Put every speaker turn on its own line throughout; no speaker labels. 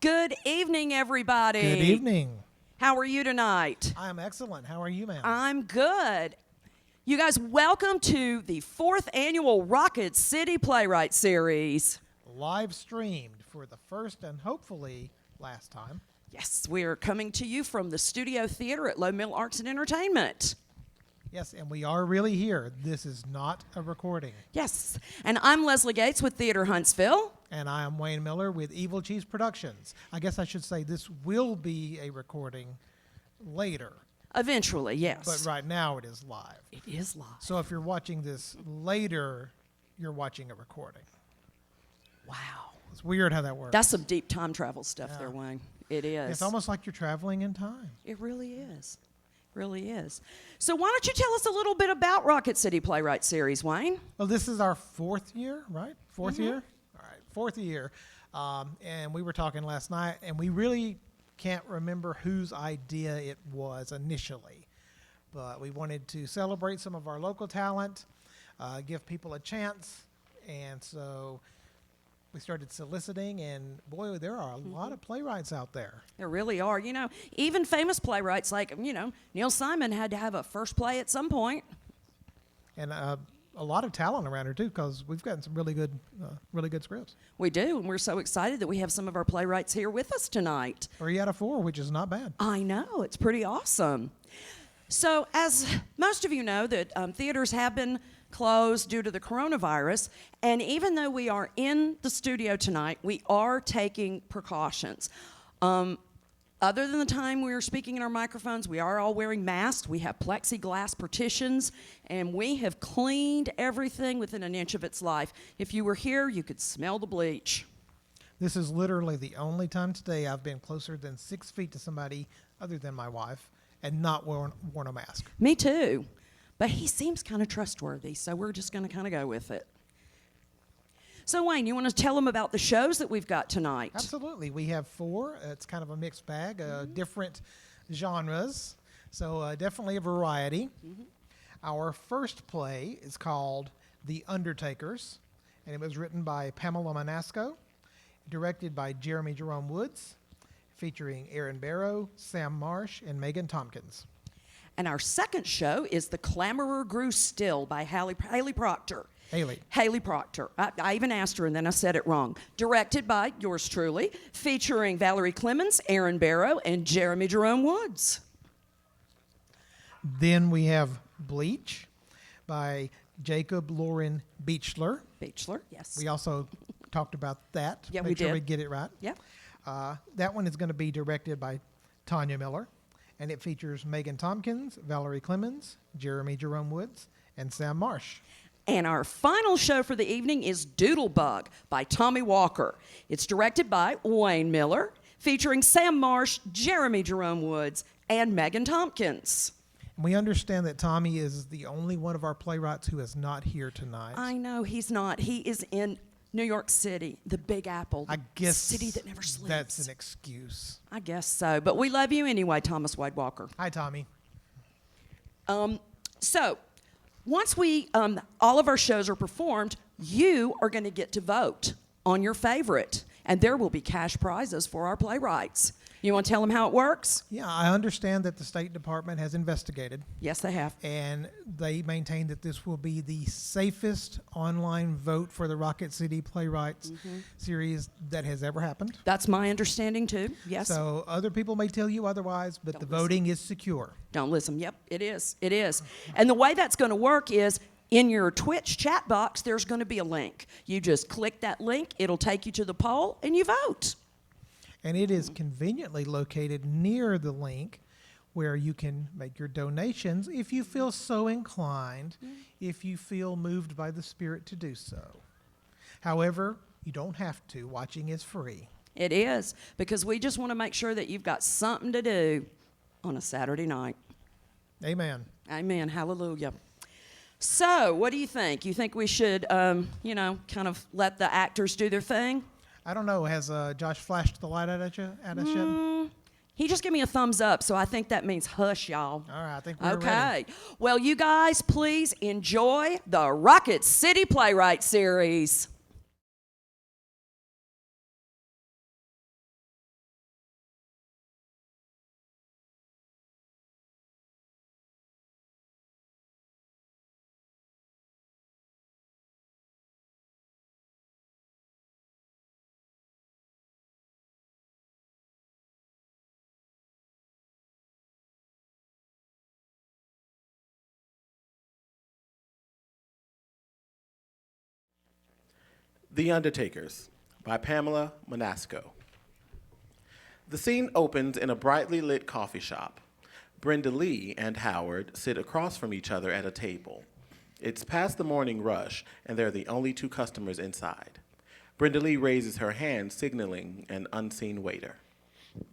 Good evening, everybody.
Good evening.
How are you tonight?
I am excellent. How are you, ma'am?
I'm good. You guys, welcome to the 4th annual Rocket City Playwrights series.
Live streamed for the first and hopefully last time.
Yes, we are coming to you from the Studio Theater at Low Mill Arts and Entertainment.
Yes, and we are really here. This is not a recording.
Yes, and I'm Leslie Gates with Theater Huntsville.
And I am Wayne Miller with Evil Cheez Productions. I guess I should say this will be a recording later.
Eventually, yes.
But right now it is live.
It is live.
So if you're watching this later, you're watching a recording.
Wow.
It's weird how that works.
That's some deep time travel stuff
Yeah.
there, Wayne. It is.
It's almost like you're traveling in time.
It really is. Really is. So why don't you tell us a little bit about Rocket City Playwrights series, Wayne?
Well, this is our 4th year, right? 4th year? All right, 4th year. And we were talking last night, and we really can't remember whose idea it was initially. But we wanted to celebrate some of our local talent, give people a chance, and so we started soliciting, and boy, there are a lot of playwrights out there.
There really are. You know, even famous playwrights like, Neil Simon had to have a first play at some point.
And a lot of talent around here, too, because we've gotten some really good scripts.
We do, and we're so excited that we have some of our playwrights here with us tonight.
3 out of 4, which is not bad.
I know. It's pretty awesome. So as most of you know, that theaters have been closed due to the coronavirus, and even though we are in the studio tonight, we are taking precautions. Other than the time we are speaking in our microphones, we are all wearing masks. We have plexiglass partitions, and we have cleaned everything within an inch of its life. If you were here, you could smell the bleach.
This is literally the only time today I've been closer than 6 feet to somebody other than my wife and not worn a mask.
Me too. But he seems kind of trustworthy, so we're just going to kind of go with it. So, Wayne, you want to tell them about the shows that we've got tonight?
Absolutely. We have 4. It's kind of a mixed bag, different genres, so definitely a variety. Our first play is called The Undertakers, and it was written by Pamela Manasco, directed by Jeremy Jerome Woods, featuring Aaron Barrow, Sam Marsh, and Megan Tompkins.
And our second show is The Clamorer Grew Still by Halley Proctor. Halley Proctor. I even asked her and then I said it wrong. Directed by yours truly, featuring Valerie Clemens, Aaron Barrow, and Jeremy Jerome Woods.
Then we have Bleach by Jacob Lauren Buechler.
Buechler, yes.
We also talked about that.
Yeah,
Make sure
did.
we get it right.
Yeah.
That one is going to be directed by Tanya Miller, and it features Megan Tompkins, Valerie Clemens, Jeremy Jerome Woods, and Sam Marsh.
And our final show for the evening is Doodlebug by Tommy Walker. It's directed by Wayne Miller, featuring Sam Marsh, Jeremy Jerome Woods, and Megan Tompkins.
We understand that Tommy is the only one of our playwrights who is not here tonight.
I know he's not. He is in New York City, the Big Apple,
I guess
city that never sleeps.
That's an excuse.
I guess so. But we love you anyway, Thomas Wade Walker.
Hi, Tommy.
So once all of our shows are performed, you are going to get to vote on your favorite, and there will be cash prizes for our playwrights. You want to tell them how it works?
Yeah, I understand that the State Department has investigated,
Yes, they have.
and they maintain that this will be the safest online vote for the Rocket City Playwrights series that has ever happened.
That's my understanding too. Yes.
So other people may tell you otherwise, but the
listen.
voting is secure.
Don't listen. Yep, it is. It is. And the way that's going to work is in your Twitch chat box, there's going to be a link. You just click that link. It'll take you to the poll, and you vote.
And it is conveniently located near the link where you can make your donations if you feel so inclined, if you feel moved by the Spirit to do so. However, you don't have to. Watching is free.
It is, because we just want to make sure that you've got something to do on a Saturday night.
Amen.
Amen. Hallelujah. So, what do you think? You think we should, kind of let the actors do their thing?
I don't know. Has Josh flashed the light at us yet?
He just gave me a thumbs up, so I think that means hush, y'all.
All right, I think we're ready.
Okay. Well, you guys, please enjoy the Rocket City Playwrights series.
The Undertakers by Pamela Manasco. The scene opens in a brightly lit coffee shop. Brenda Lee and Howard sit across from each other at a table. It's past the morning rush, and they're the only two customers inside. Brenda Lee raises her hand, signaling an unseen waiter.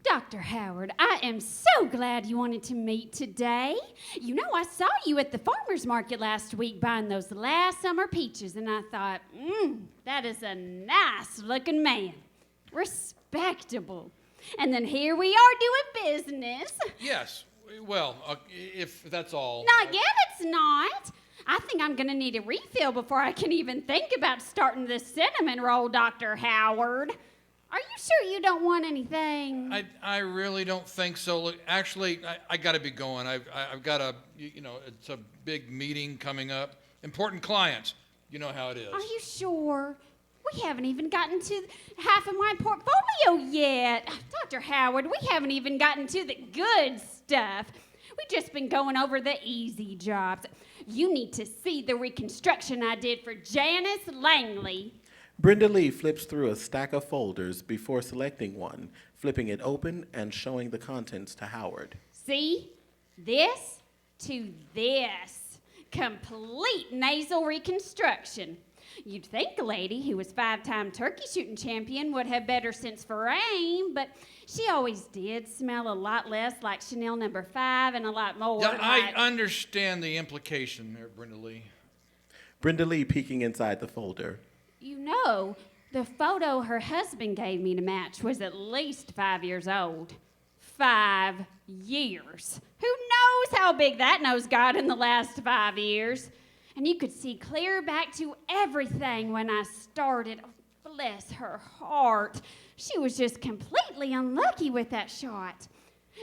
Dr. Howard, I am so glad you wanted to meet today. You know, I saw you at the farmer's market last week buying those last summer peaches, and I thought, that is a nice-looking man. Respectable. And then here we are doing business.
Yes, well, if that's all.
Not yet, it's not. I think I'm going to need a refill before I can even think about starting this cinnamon roll, Dr. Howard. Are you sure you don't want anything?
I really don't think so. Look, actually, I got to be going. I've got it's a big meeting coming up. Important clients. You know how it is.
Are you sure? We haven't even gotten to half of my portfolio yet. Dr. Howard, we haven't even gotten to the good stuff. We've just been going over the easy jobs. You need to see the reconstruction I did for Janice Langley.
Brenda Lee flips through a stack of folders before selecting one, flipping it open and showing the contents to Howard.
See? This to this. Complete nasal reconstruction. You'd think a lady who was 5-time turkey shooting champion would have better sense for aim, but she always did smell a lot less like Chanel No. 5 and a lot more
Yeah,
like...
I understand the implication there, Brenda Lee.
Brenda Lee peeking inside the folder.
You know, the photo her husband gave me to match was at least 5 years old. 5 years. Who knows how big that nose got in the last 5 years? And you could see clear back to everything when I started. Oh, bless her heart. She was just completely unlucky with that shot.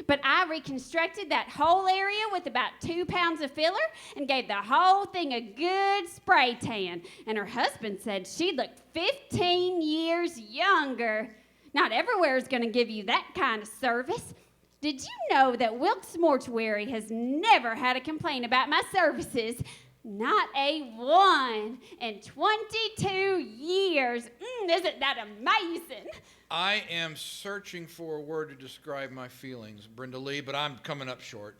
But I reconstructed that whole area with about 2 pounds of filler and gave the whole thing a good spray tan. And her husband said she looked 15 years younger. Not everywhere is going to give you that kind of service. Did you know that Wilkes Mortuary has never had a complaint about my services? Not a one in 22 years. Isn't that amazing?
I am searching for a word to describe my feelings, Brenda Lee, but I'm coming up short.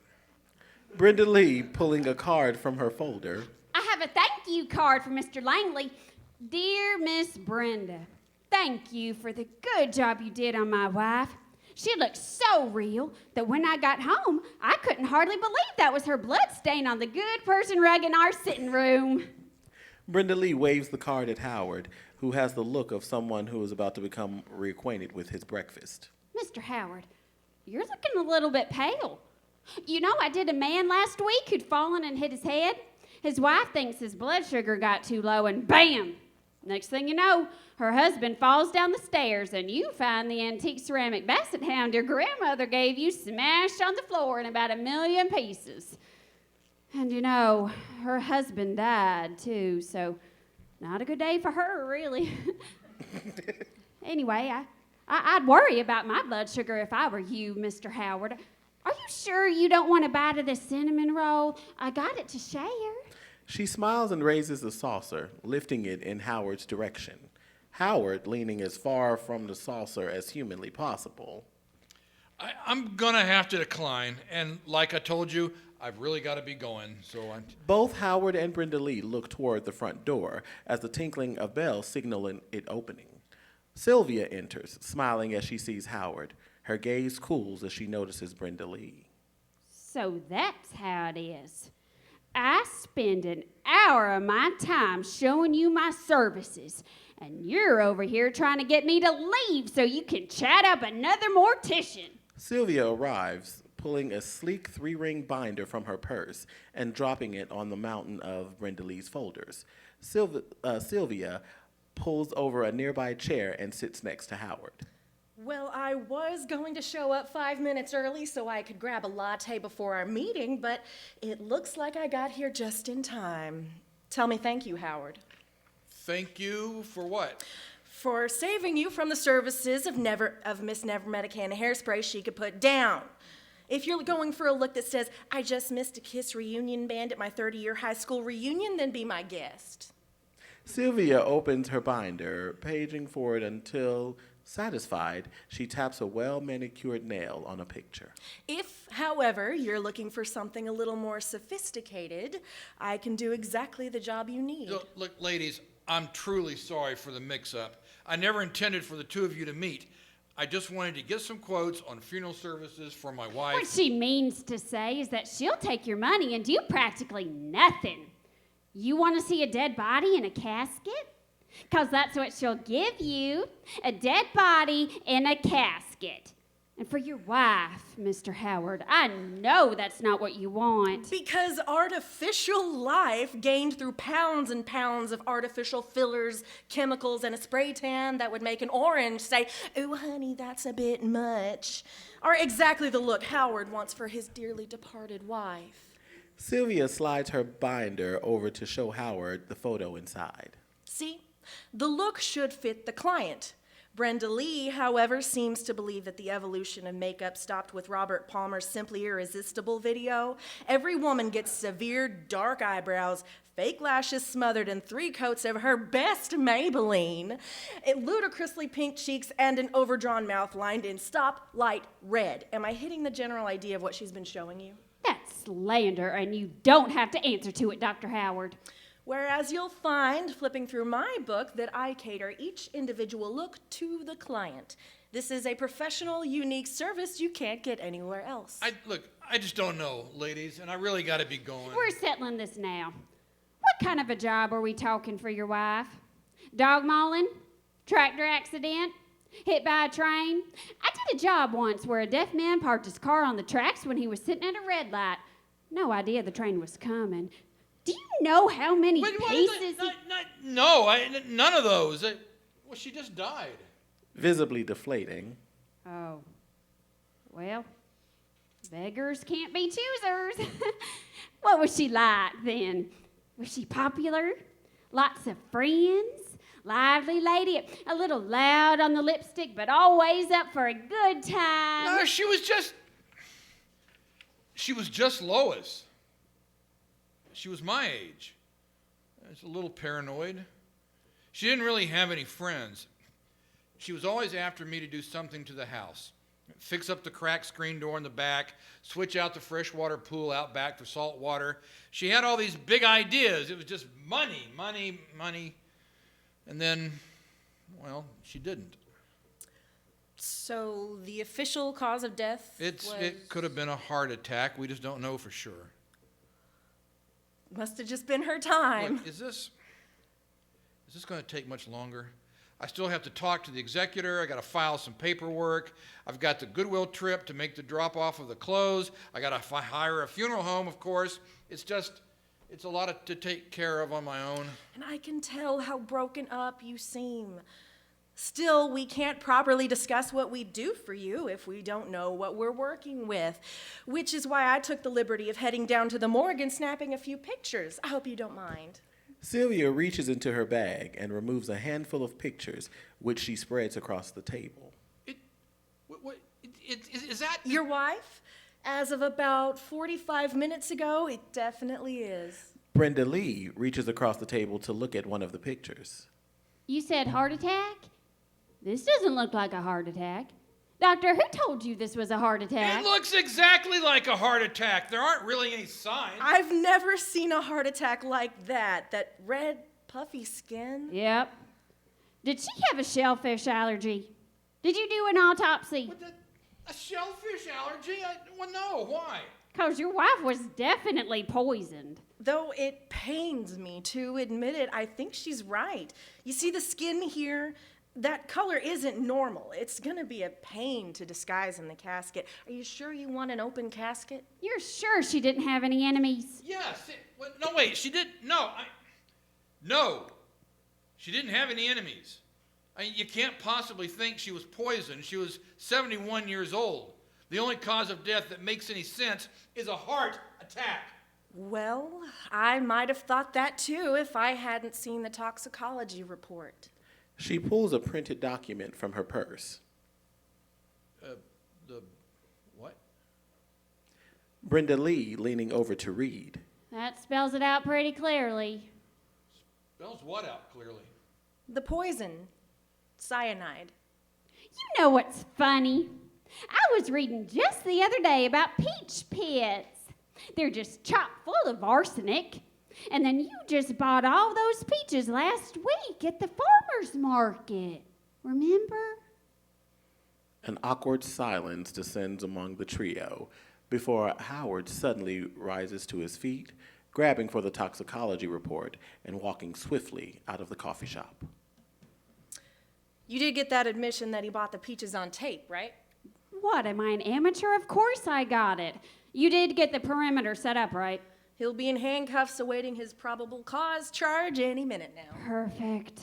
Brenda Lee pulling a card from her folder.
I have a thank you card for Mr. Langley. Dear Miss Brenda, thank you for the good job you did on my wife. She looked so real that when I got home, I couldn't hardly believe that was her blood stain on the good person rug in our sitting room.
Brenda Lee waves the card at Howard, who has the look of someone who is about to become reacquainted with his breakfast.
Mr. Howard, you're looking a little bit pale. You know, I did a man last week who'd fallen and hit his head. His wife thinks his blood sugar got too low, and bam! Next thing you know, her husband falls down the stairs, and you find the antique ceramic basset hound your grandmother gave you smashed on the floor in about 1,000,000 pieces. And you know, her husband died, too, so not a good day for her, really. Anyway, I'd worry about my blood sugar if I were you, Mr. Howard. Are you sure you don't want a bite of this cinnamon roll? I got it to share.
She smiles and raises the saucer, lifting it in Howard's direction. Howard leaning as far from the saucer as humanly possible.
I'm going to have to decline, and like I told you, I've really got to be going, so I'm...
Both Howard and Brenda Lee look toward the front door as the tinkling of bells signal it opening. Sylvia enters, smiling as she sees Howard. Her gaze cools as she notices Brenda Lee.
So that's how it is. I spend an hour of my time showing you my services, and you're over here trying to get me to leave so you can chat up another mortician.
Sylvia arrives, pulling a sleek 3-ring binder from her purse and dropping it on the mountain of Brenda Lee's folders. Sylvia pulls over a nearby chair and sits next to Howard.
Well, I was going to show up 5 minutes early so I could grab a latte before our meeting, but it looks like I got here just in time. Tell me thank you, Howard.
Thank you for what?
For saving you from the services of Miss Never Met a Can of Hairspray she could put down. If you're going for a look that says, I just missed a KISS reunion band at my 30-year high school reunion, then be my guest.
Sylvia opens her binder, paging forward until, satisfied, she taps a well-manicured nail on a picture.
If, however, you're looking for something a little more sophisticated, I can do exactly the job you need.
Look, ladies, I'm truly sorry for the mix-up. I never intended for the two of you to meet. I just wanted to get some quotes on funeral services for my wife.
What she means to say is that she'll take your money and do practically nothing. You want to see a dead body in a casket? Because that's what she'll give you, a dead body in a casket. And for your wife, Mr. Howard, I know that's not what you want.
Because artificial life gained through pounds and pounds of artificial fillers, chemicals, and a spray tan that would make an orange say, "Oh, honey, that's a bit much," are exactly the look Howard wants for his dearly departed wife.
Sylvia slides her binder over to show Howard the photo inside.
See, the look should fit the client. Brenda Lee, however, seems to believe that the evolution of makeup stopped with Robert Palmer's Simply Irresistible video. Every woman gets severe dark eyebrows, fake lashes smothered in 3 coats of her best Maybelline, ludicrously pink cheeks, and an overdrawn mouth lined in stop light red. Am I hitting the general idea of what she's been showing you?
That's slander, and you don't have to answer to it, Dr. Howard.
Whereas you'll find, flipping through my book, that I cater each individual look to the client. This is a professional, unique service you can't get anywhere else.
I just don't know, ladies, and I really got to be going.
We're settling this now. What kind of a job are we talking for your wife? Dog mauling? Tractor accident? Hit by a train? I did a job once where a deaf man parked his car on the tracks when he was sitting at a red light. No idea the train was coming. Do you know how many pieces?
None of those. Well, she just died.
Visibly deflating.
Oh. Well, beggars can't be choosers. What was she like then? Was she popular? Lots of friends? Lively lady? A little loud on the lipstick, but always up for a good time?
No, she was just Lois. She was my age. I was a little paranoid. She didn't really have any friends. She was always after me to do something to the house. Fix up the cracked screen door in the back, switch out the freshwater pool out back for salt water. She had all these big ideas. It was just money, money, money. And then, well, she didn't.
So the official cause of death
It could have been a heart attack. We just don't know for sure.
Must have just been her time.
Look, is this going to take much longer? I still have to talk to the executor. I got to file some paperwork. I've got the Goodwill trip to make the drop-off of the clothes. I got to hire a funeral home, of course. It's a lot to take care of on my own.
And I can tell how broken up you seem. Still, we can't properly discuss what we do for you if we don't know what we're working with, which is why I took the liberty of heading down to the morgue and snapping a few pictures. I hope you don't mind.
Sylvia reaches into her bag and removes a handful of pictures, which she spreads across the table.
Is that...
Your wife? As of about 45 minutes ago, it definitely is.
Brenda Lee reaches across the table to look at one of the pictures.
You said heart attack? This doesn't look like a heart attack. Doctor, who told you this was a heart attack?
It looks exactly like a heart attack. There aren't really any signs.
I've never seen a heart attack like that. That red, puffy skin.
Yep. Did she have a shellfish allergy? Did you do an autopsy?
A shellfish allergy? Well, no. Why?
Because your wife was definitely poisoned.
Though it pains me to admit it, I think she's right. You see the skin here? That color isn't normal. It's gonna be a pain to disguise in the casket. Are you sure you want an open casket?
You're sure she didn't have any enemies?
Yes. No, wait. She did... No. She didn't have any enemies. You can't possibly think she was poisoned. She was 71 years old. The only cause of death that makes any sense is a heart attack.
Well, I might have thought that too if I hadn't seen the toxicology report.
She pulls a printed document from her purse.
The what?
Brenda Lee leaning over to read.
That spells it out pretty clearly.
Spells what out clearly?
The poison. Cyanide.
You know what's funny? I was reading just the other day about peach pits. They're just chock full of arsenic. And then you just bought all those peaches last week at the farmer's market. Remember?
An awkward silence descends among the trio before Howard suddenly rises to his feet, grabbing for the toxicology report and walking swiftly out of the coffee shop.
You did get that admission that he bought the peaches on tape, right?
What, am I an amateur? Of course I got it. You did get the perimeter set up, right?
He'll be in handcuffs awaiting his probable cause charge any minute now.
Perfect.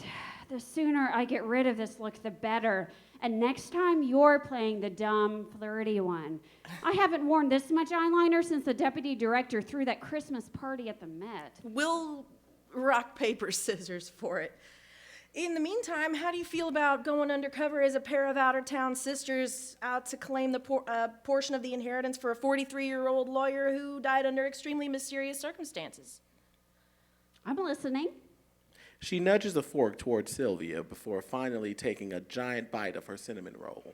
The sooner I get rid of this look, the better. And next time, you're playing the dumb, flirty one. I haven't worn this much eyeliner since the deputy director threw that Christmas party at the Met.
We'll rock, paper, scissors for it. In the meantime, how do you feel about going undercover as a pair of out-of-town sisters out to claim the portion of the inheritance for a 43-year-old lawyer who died under extremely mysterious circumstances?
I'm listening.
She nudges a fork toward Sylvia before finally taking a giant bite of her cinnamon roll.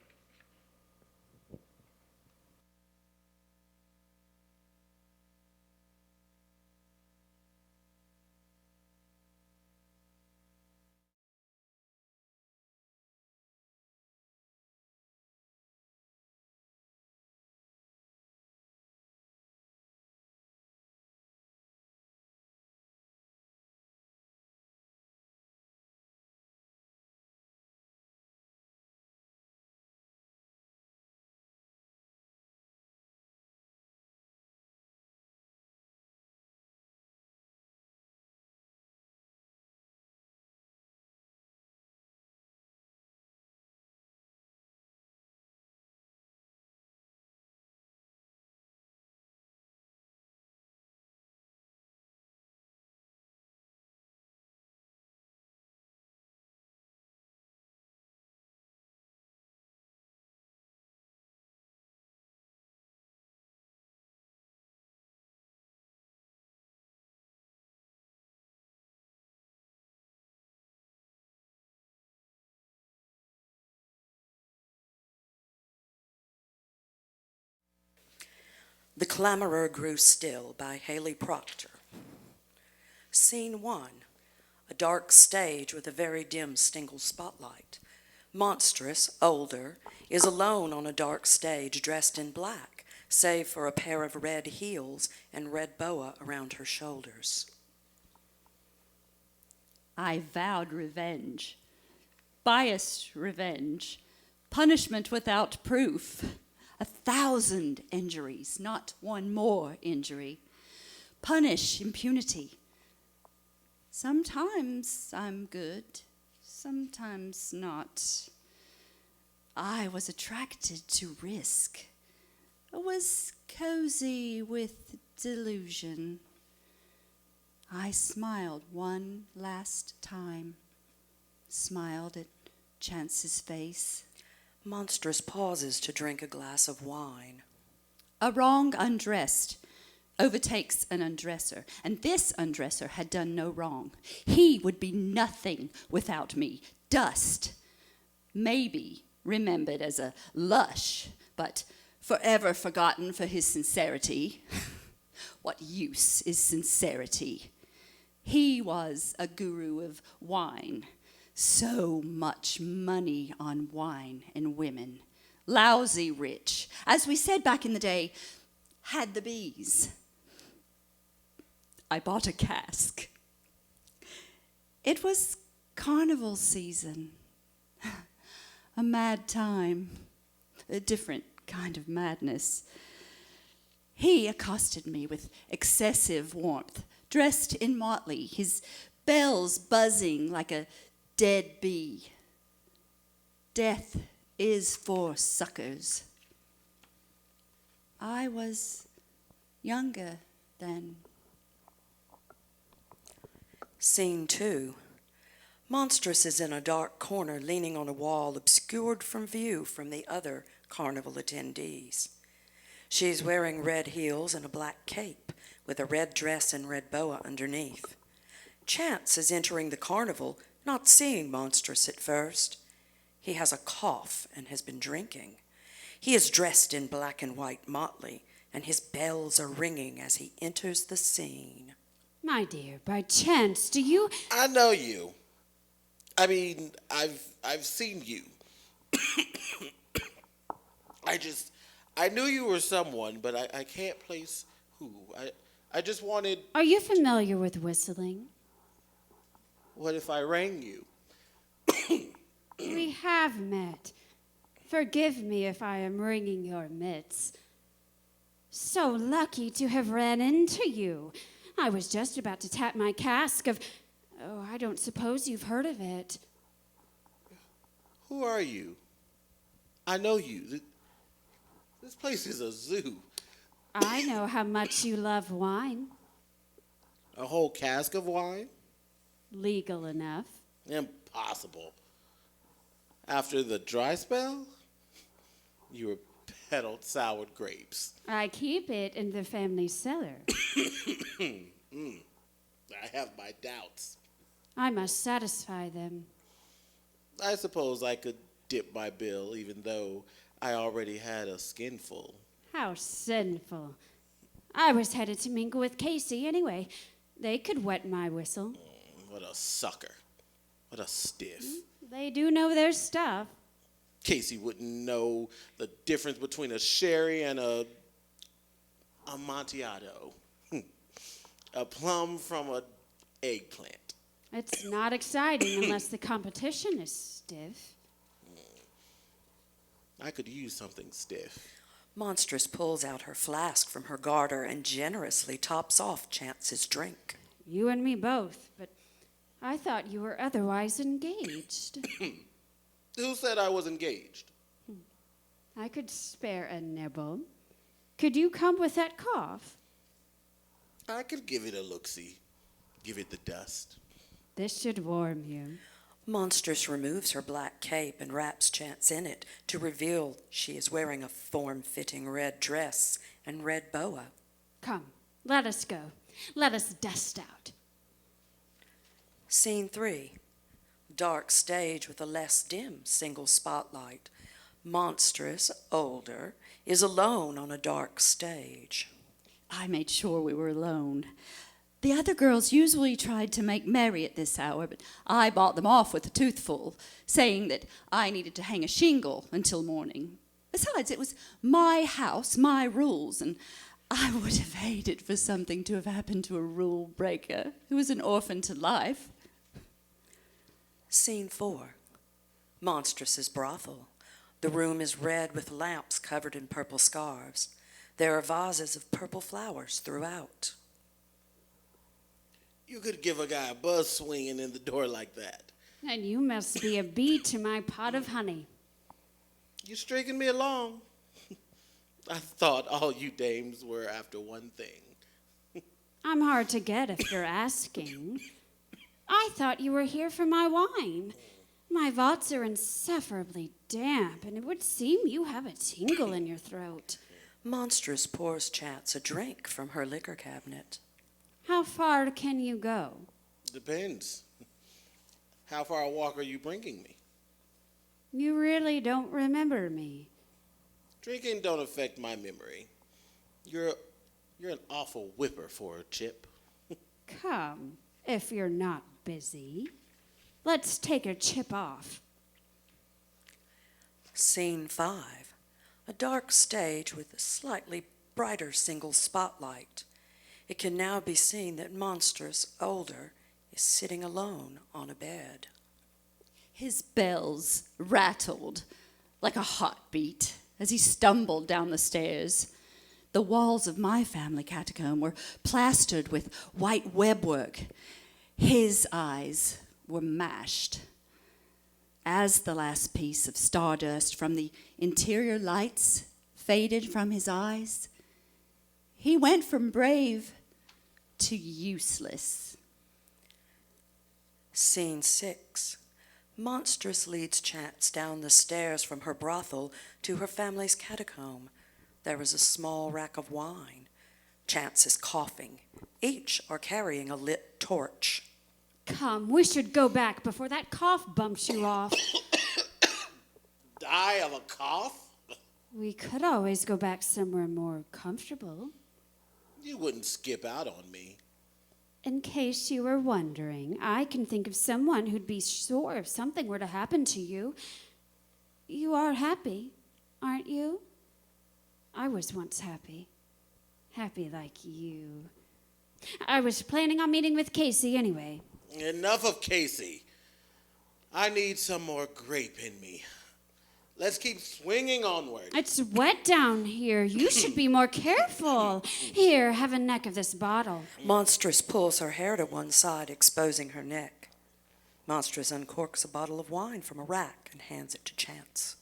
The Clamorer Grew Still by Halley Proctor. Scene 1. A dark stage with a very dim single spotlight. Monstrous, older, is alone on a dark stage dressed in black, save for a pair of red heels and red boa around her shoulders.
I vowed revenge, biased revenge, punishment without proof, 1,000 injuries, not one more injury. Punish impunity. Sometimes I'm good, sometimes not. I was attracted to risk. I was cozy with delusion. I smiled one last time, smiled at Chance's face.
Monstrous pauses to drink a glass of wine.
A wrong undressed overtakes an undresser, and this undresser had done no wrong. He would be nothing without me, dust, maybe remembered as a lush, but forever forgotten for his sincerity. What use is sincerity? He was a guru of wine. So much money on wine and women. Lousy rich. As we said back in the day, had the bees. I bought a cask. It was carnival season. A mad time. A different kind of madness. He accosted me with excessive warmth, dressed in motley, his bells buzzing like a dead bee. Death is for suckers. I was younger then.
Scene 2. Monstrous is in a dark corner leaning on a wall obscured from view from the other carnival attendees. She is wearing red heels and a black cape with a red dress and red boa underneath. Chance is entering the carnival, not seeing Monstrous at first. He has a cough and has been drinking. He is dressed in black and white motley, and his bells are ringing as he enters the scene.
My dear, by chance, do you...
I know you. I mean, I've seen you. I knew you were someone, but I can't place who. I just wanted...
Are you familiar with whistling?
What if I rang you?
We have met. Forgive me if I am wringing your mitts. So lucky to have ran into you. I was just about to tap my cask of... Oh, I don't suppose you've heard of it.
Who are you? I know you. This place is a zoo.
I know how much you love wine.
A whole cask of wine?
Legal enough.
Impossible. After the dry spell, you were peddled soured grapes.
I keep it in the family cellar.
I have my doubts.
I must satisfy them.
I suppose I could dip my bill, even though I already had a skinful.
How sinful. I was headed to mingle with Casey anyway. They could wet my whistle.
What a sucker. What a stiff.
They do know their stuff.
Casey wouldn't know the difference between a sherry and a Amontillado. A plum from an eggplant.
It's not exciting unless the competition is stiff.
I could use something stiff.
Monstrous pulls out her flask from her garter and generously tops off Chance's drink.
You and me both, but I thought you were otherwise engaged.
Who said I was engaged?
I could spare a nibble. Could you come with that cough?
I could give it a look-see. Give it the dust.
This should warm you.
Monstrous removes her black cape and wraps Chance in it to reveal she is wearing a form-fitting red dress and red boa.
Come, let us go. Let us dust out.
Scene 3. Dark stage with a less dim single spotlight. Monstrous, older, is alone on a dark stage.
I made sure we were alone. The other girls usually tried to make merry at this hour, but I bought them off with a toothful, saying that I needed to hang a shingle until morning. Besides, it was my house, my rules, and I would have hated for something to have happened to a rule breaker who was an orphan to life.
Scene 4. Monstrous' brothel. The room is red with lamps covered in purple scarves. There are vases of purple flowers throughout.
You could give a guy a buzz swinging in the door like that.
And you must be a bee to my pot of honey.
You stringing me along. I thought all you dames were after one thing.
I'm hard to get if you're asking. I thought you were here for my wine. My vaults are insufferably damp, and it would seem you have a tingle in your throat.
Monstrous pours Chance a drink from her liquor cabinet.
How far can you go?
Depends. How far a walk are you bringing me?
You really don't remember me.
Drinking don't affect my memory. You're an awful whipper for a chip.
Come, if you're not busy. Let's take a chip off.
Scene 5. A dark stage with a slightly brighter single spotlight. It can now be seen that Monstrous, older, is sitting alone on a bed.
His bells rattled like a heartbeat as he stumbled down the stairs. The walls of my family catacomb were plastered with white webwork. His eyes were mashed. As the last piece of stardust from the interior lights faded from his eyes, he went from brave to useless.
Scene 6. Monstrous leads Chance down the stairs from her brothel to her family's catacomb. There is a small rack of wine. Chance is coughing. Each are carrying a lit torch.
Come, we should go back before that cough bumps you off.
Die of a cough?
We could always go back somewhere more comfortable.
You wouldn't skip out on me.
In case you were wondering, I can think of someone who'd be sure if something were to happen to you. You are happy, aren't you? I was once happy. Happy like you. I was planning on meeting with Casey anyway.
Enough of Casey. I need some more grape in me. Let's keep swinging onward.
It's wet down here. You should be more careful. Here, have a neck of this bottle.
Monstrous pulls her hair to one side, exposing her neck. Monstrous uncorks a bottle of wine from a rack and hands it to Chance.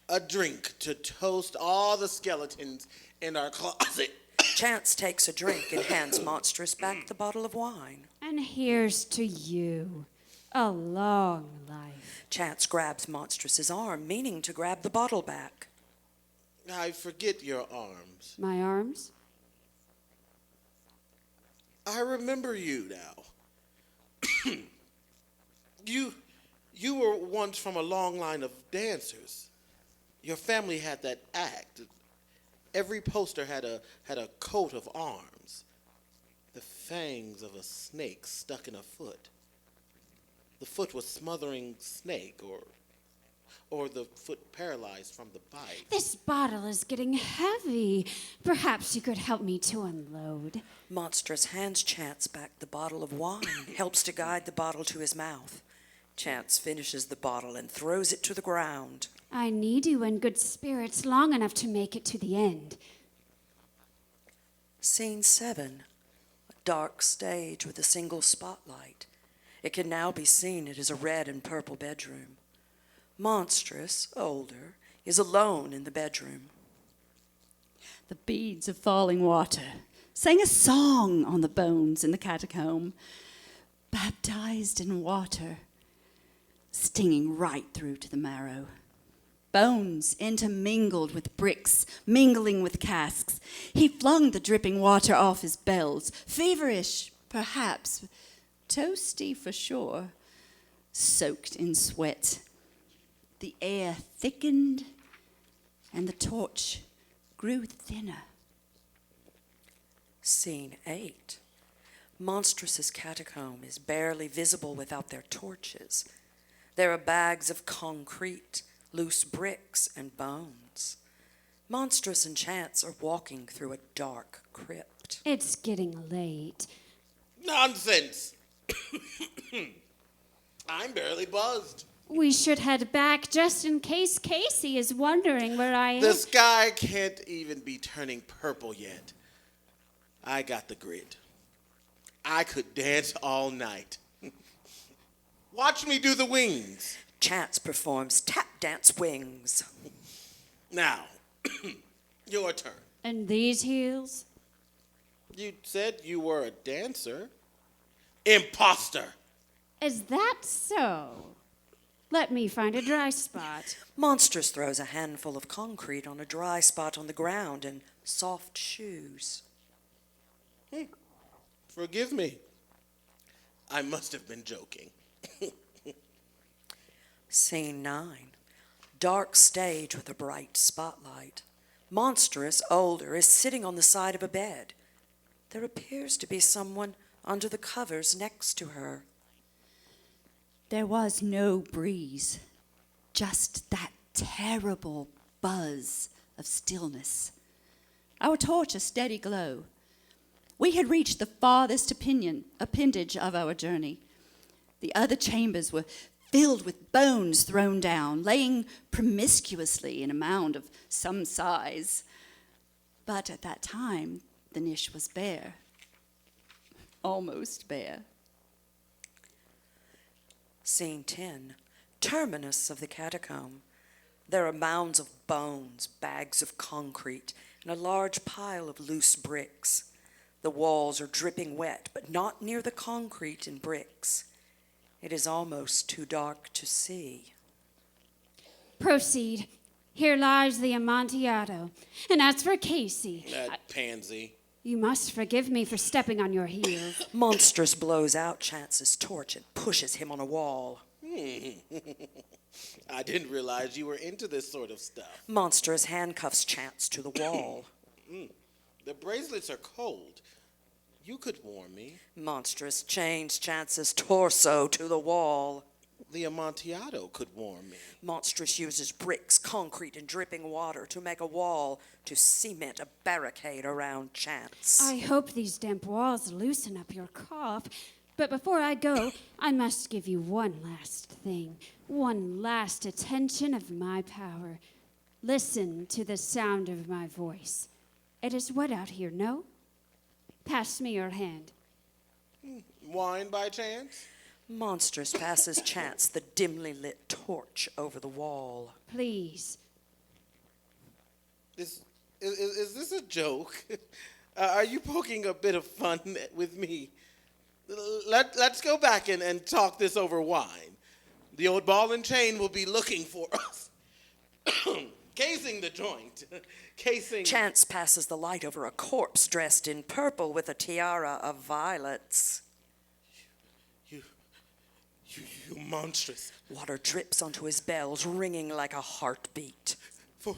A drink to toast all the skeletons in our closet.
Chance takes a drink and hands Monstrous back the bottle of wine.
And here's to you. A long life.
Chance grabs Monstrous's arm, meaning to grab the bottle back.
I forget your arms.
My arms?
I remember you now. You were once from a long line of dancers. Your family had that act. Every poster had a coat of arms. The fangs of a snake stuck in a foot. The foot was smothering snake, or the foot paralyzed from the bite.
This bottle is getting heavy. Perhaps you could help me to unload.
Monstrous hands Chance back the bottle of wine, helps to guide the bottle to his mouth. Chance finishes the bottle and throws it to the ground.
I need you in good spirits long enough to make it to the end.
Scene 7. A dark stage with a single spotlight. It can now be seen it is a red and purple bedroom. Monstrous, older, is alone in the bedroom.
The beads of falling water sang a song on the bones in the catacomb, baptized in water, stinging right through to the marrow. Bones intermingled with bricks, mingling with casks. He flung the dripping water off his bells, feverish, perhaps, toasty for sure, soaked in sweat. The air thickened, and the torch grew thinner.
Scene 8. Monstrous's catacomb is barely visible without their torches. There are bags of concrete, loose bricks, and bones. Monstrous and Chance are walking through a dark crypt.
It's getting late.
Nonsense! I'm barely buzzed.
We should head back just in case Casey is wondering where I am.
The sky can't even be turning purple yet. I got the grit. I could dance all night. Watch me do the wings.
Chance performs tap dance wings.
Now, your turn.
And these heels?
You said you were a dancer. Imposter.
Is that so? Let me find a dry spot.
Monstrous throws a handful of concrete on a dry spot on the ground and soft shoes.
Forgive me. I must have been joking.
Scene 9. Dark stage with a bright spotlight. Monstrous, older, is sitting on the side of a bed. There appears to be someone under the covers next to her.
There was no breeze, just that terrible buzz of stillness. Our torch a steady glow. We had reached the farthest appendage of our journey. The other chambers were filled with bones thrown down, laying promiscuously in a mound of some size. But at that time, the niche was bare, almost bare.
Scene 10. Terminus of the catacomb. There are mounds of bones, bags of concrete, and a large pile of loose bricks. The walls are dripping wet, but not near the concrete and bricks. It is almost too dark to see.
Proceed. Here lies the Amontillado. And as for Casey,
That pansy.
You must forgive me for stepping on your heels.
Monstrous blows out Chance's torch and pushes him on a wall.
I didn't realize you were into this sort of stuff.
Monstrous handcuffs Chance to the wall.
The bracelets are cold. You could warm me.
Monstrous chains Chance's torso to the wall.
The Amontillado could warm me.
Monstrous uses bricks, concrete, and dripping water to make a wall to cement a barricade around Chance.
I hope these damp walls loosen up your cough. But before I go, I must give you one last thing, one last attention of my power. Listen to the sound of my voice. It is wet out here, no? Pass me your hand.
Wine by chance?
Monstrous passes Chance the dimly lit torch over the wall.
Please.
Is this a joke? Are you poking a bit of fun with me? Let's go back and talk this over wine. The old ball and chain will be looking for us. Casing the joint. Casing.
Chance passes the light over a corpse dressed in purple with a tiara of violets.
You monstrous.
Water drips onto his bells, ringing like a heartbeat.
For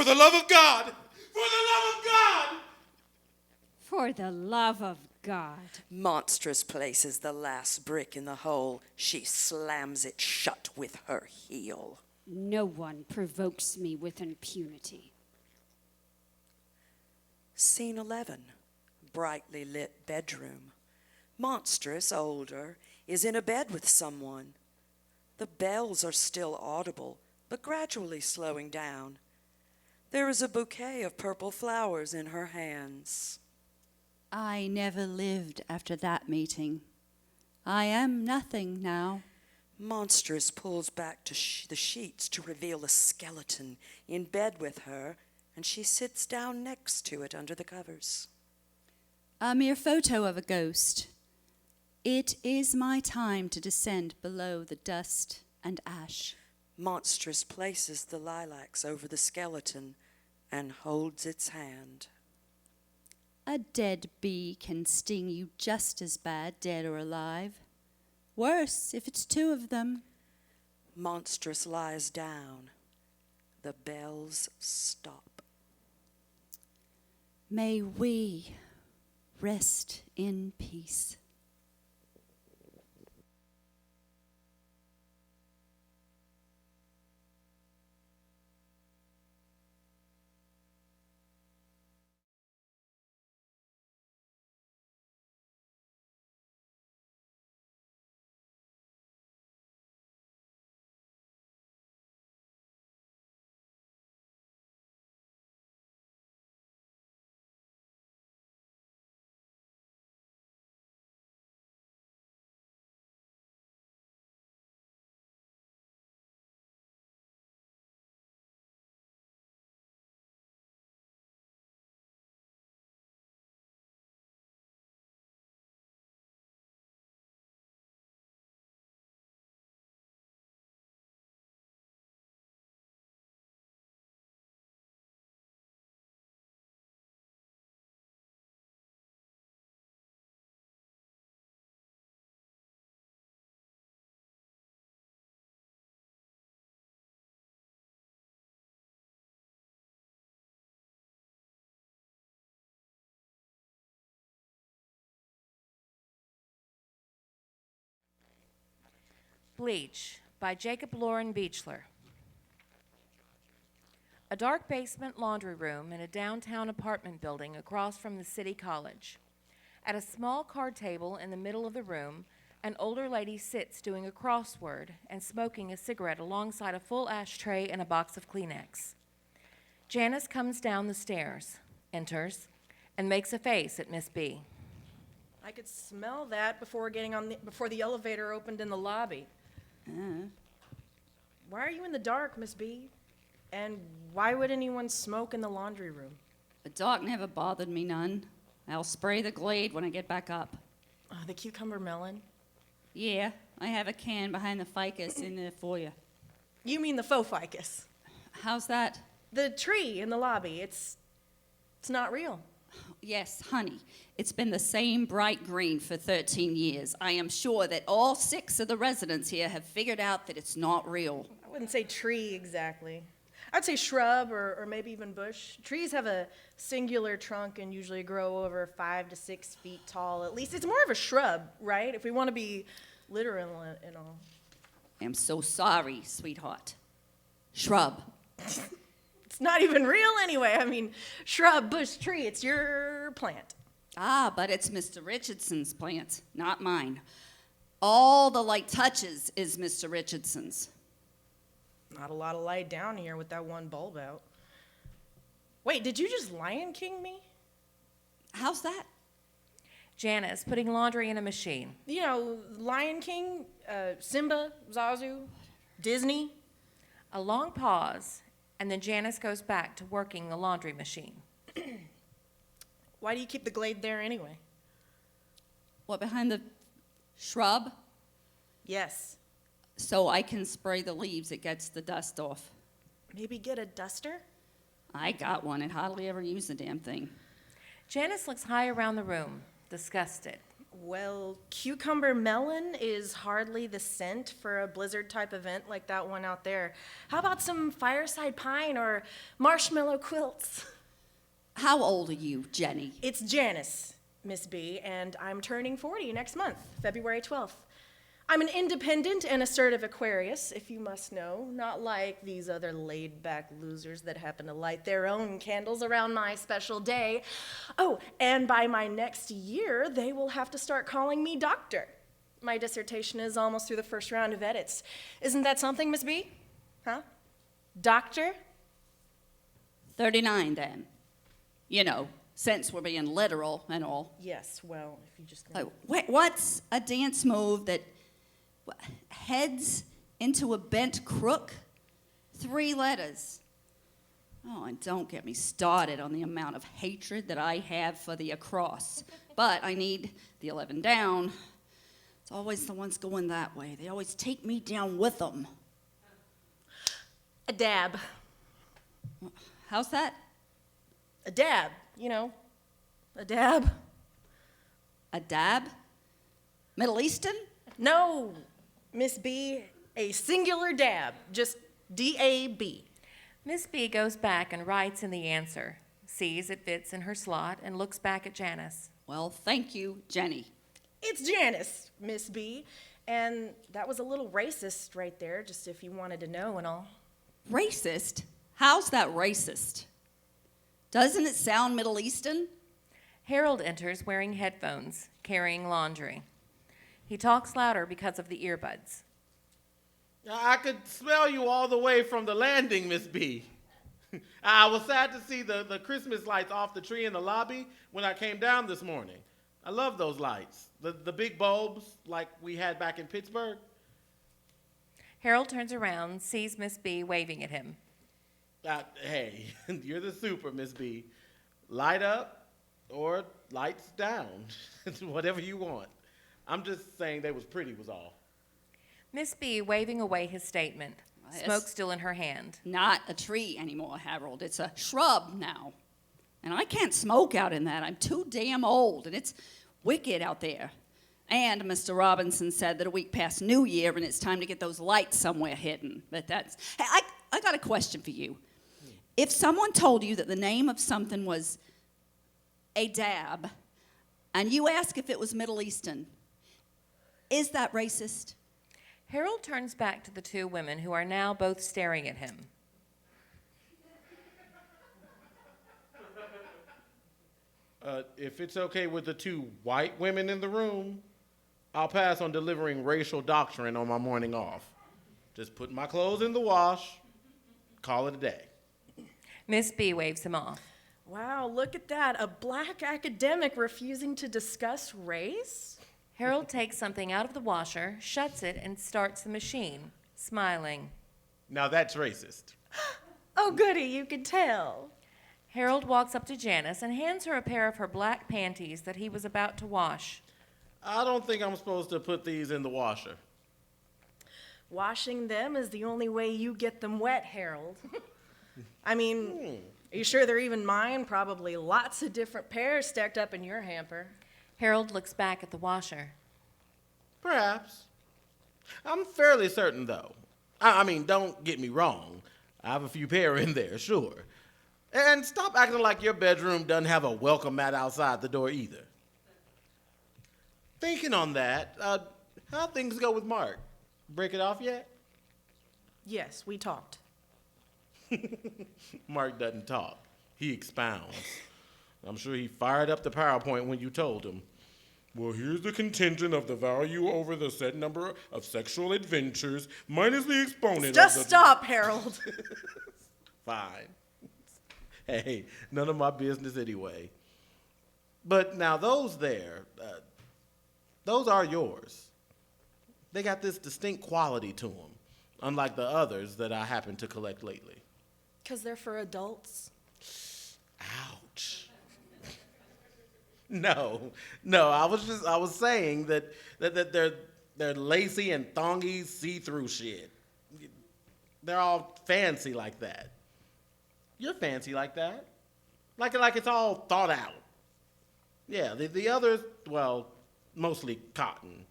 the love of God! For the love of God!
For the love of God.
Monstrous places the last brick in the hole. She slams it shut with her heel.
No one provokes me with impunity.
Scene 11, brightly lit bedroom. Monstrous, older, is in a bed with someone. The bells are still audible, but gradually slowing down. There is a bouquet of purple flowers in her hands.
I never lived after that meeting. I am nothing now.
Monstrous pulls back to the sheets to reveal a skeleton in bed with her, and she sits down next to it under the covers.
A mere photo of a ghost. It is my time to descend below the dust and ash.
Monstrous places the lilacs over the skeleton and holds its hand.
A dead bee can sting you just as bad, dead or alive. Worse if it's two of them.
Monstrous lies down. The bells stop.
May we rest in peace.
Bleach by Jacob Lauren Buechler. A dark basement laundry room in a downtown apartment building across from the city college. At a small card table in the middle of the room, an older lady sits doing a crossword and smoking a cigarette alongside a full ashtray and a box of Kleenex. Janice comes down the stairs, enters, and makes a face at Miss B.
I could smell that before the elevator opened in the lobby. Why are you in the dark, Miss B? And why would anyone smoke in the laundry room?
The dark never bothered me none. I'll spray the glade when I get back up.
The cucumber melon?
Yeah, I have a can behind the ficus in the foyer.
You mean the faux ficus?
How's that?
The tree in the lobby. It's not real.
Yes, honey. It's been the same bright green for 13 years. I am sure that all 6 of the residents here have figured out that it's not real.
I wouldn't say tree exactly. I'd say shrub or maybe even bush. Trees have a singular trunk and usually grow over 5 to 6 feet tall. At least it's more of a shrub, right? If we want to be literal and all.
I am so sorry, sweetheart. Shrub.
It's not even real anyway. I mean, shrub, bush, tree, it's your plant.
Ah, but it's Mr. Richardson's plant, not mine. All the light touches is Mr. Richardson's.
Not a lot of light down here with that one bulb out. Wait, did you just Lion King me?
How's that?
Janice putting laundry in a machine.
You know, Lion King, Simba, Zazu, Disney.
A long pause, and then Janice goes back to working the laundry machine.
Why do you keep the glade there anyway?
What, behind the shrub?
Yes.
So I can spray the leaves, it gets the dust off.
Maybe get a duster?
I got one and hardly ever use the damn thing.
Janice looks high around the room, disgusted.
Well, cucumber melon is hardly the scent for a blizzard-type event like that one out there. How about some fireside pine or marshmallow quilts?
How old are you, Jenny?
It's Janice, Miss B, and I'm turning 40 next month, February 12th. I'm an independent and assertive Aquarius, if you must know, not like these other laid-back losers that happen to light their own candles around my special day. Oh, and by my next year, they will have to start calling me doctor. My dissertation is almost through the first round of edits. Isn't that something, Miss B? Huh? Doctor?
39 then. You know, since we're being literal and all.
Yes, well, if you just...
Oh, what's a dance move that heads into a bent crook? 3 letters. Oh, and don't get me started on the amount of hatred that I have for the across. But I need the 11 down. It's always the ones going that way. They always take me down with them.
A dab.
How's that?
A dab, you know. A dab.
A dab? Middle Eastern?
No, Miss B, a singular dab, just D-A-B.
Miss B goes back and writes in the answer, sees it fits in her slot, and looks back at Janice.
Well, thank you, Jenny.
It's Janice, Miss B, and that was a little racist right there, just if you wanted to know and all.
Racist? How's that racist? Doesn't it sound Middle Eastern?
Harold enters wearing headphones, carrying laundry. He talks louder because of the earbuds.
I could smell you all the way from the landing, Miss B. I was sad to see the Christmas lights off the tree in the lobby when I came down this morning. I love those lights. The big bulbs like we had back in Pittsburgh.
Harold turns around, sees Miss B waving at him.
Hey, you're the super, Miss B. Light up or lights down. Whatever you want. I'm just saying they was pretty was all.
Miss B waving away his statement, smoke still in her hand.
Not a tree anymore, Harold. It's a shrub now. And I can't smoke out in that. I'm too damn old, and it's wicked out there. And Mr. Robinson said that a week past New Year, and it's time to get those lights somewhere hidden. But that's... Hey, I got a question for you. If someone told you that the name of something was a dab, and you ask if it was Middle Eastern, is that racist?
Harold turns back to the 2 women who are now both staring at him.
If it's okay with the 2 white women in the room, I'll pass on delivering racial doctrine on my morning off. Just put my clothes in the wash, call it a day.
Miss B waves him off.
Wow, look at that. A black academic refusing to discuss race?
Harold takes something out of the washer, shuts it, and starts the machine, smiling.
Now that's racist.
Oh, goody, you could tell.
Harold walks up to Janice and hands her a pair of her black panties that he was about to wash.
I don't think I'm supposed to put these in the washer.
Washing them is the only way you get them wet, Harold. I mean, Are you sure they're even mine? Probably lots of different pairs stacked up in your hamper.
Harold looks back at the washer.
Perhaps. I'm fairly certain, though. I mean, don't get me wrong. I have a few pair in there, sure. And stop acting like your bedroom doesn't have a welcome mat outside the door either. Thinking on that, how'd things go with Mark? Break it off yet?
Yes, we talked.
Mark doesn't talk. He expounds. I'm sure he fired up the PowerPoint when you told him. Well, here's the contingent of the value over the set number of sexual adventures minus the exponent
Just
of the...
stop, Harold.
Fine. Hey, none of my business anyway. But now those there, those are yours. They got this distinct quality to them, unlike the others that I happen to collect lately.
'Cause they're for adults.
Ouch. No, I was saying that they're lacy and thongy see-through shit. They're all fancy like that. You're fancy like that. Like it's all thought out. Yeah, the others, well, mostly cotton.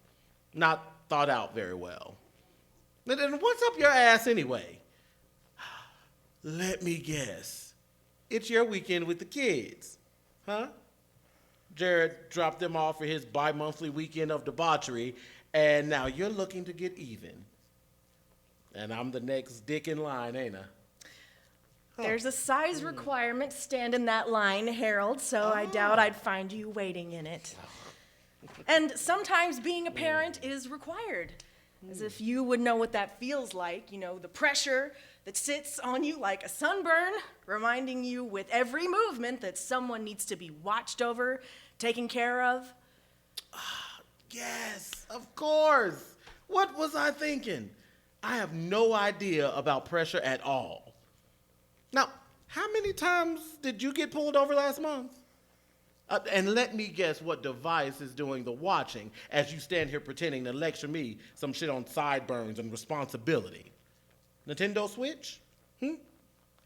Not thought out very well. And what's up your ass anyway? Let me guess. It's your weekend with the kids, huh? Jared dropped them off for his bi-monthly weekend of debauchery, and now you're looking to get even. And I'm the next dick in line, ain't I?
There's a size requirement to stand in that line, Harold, so I doubt I'd find you waiting in it. And sometimes being a parent is required. As if you would know what that feels like, you know, the pressure that sits on you like a sunburn, reminding you with every movement that someone needs to be watched over, taken care of.
Yes, of course. What was I thinking? I have no idea about pressure at all. Now, how many times did you get pulled over last month? And let me guess what device is doing the watching as you stand here pretending to lecture me some shit on sideburns and responsibility. Nintendo Switch?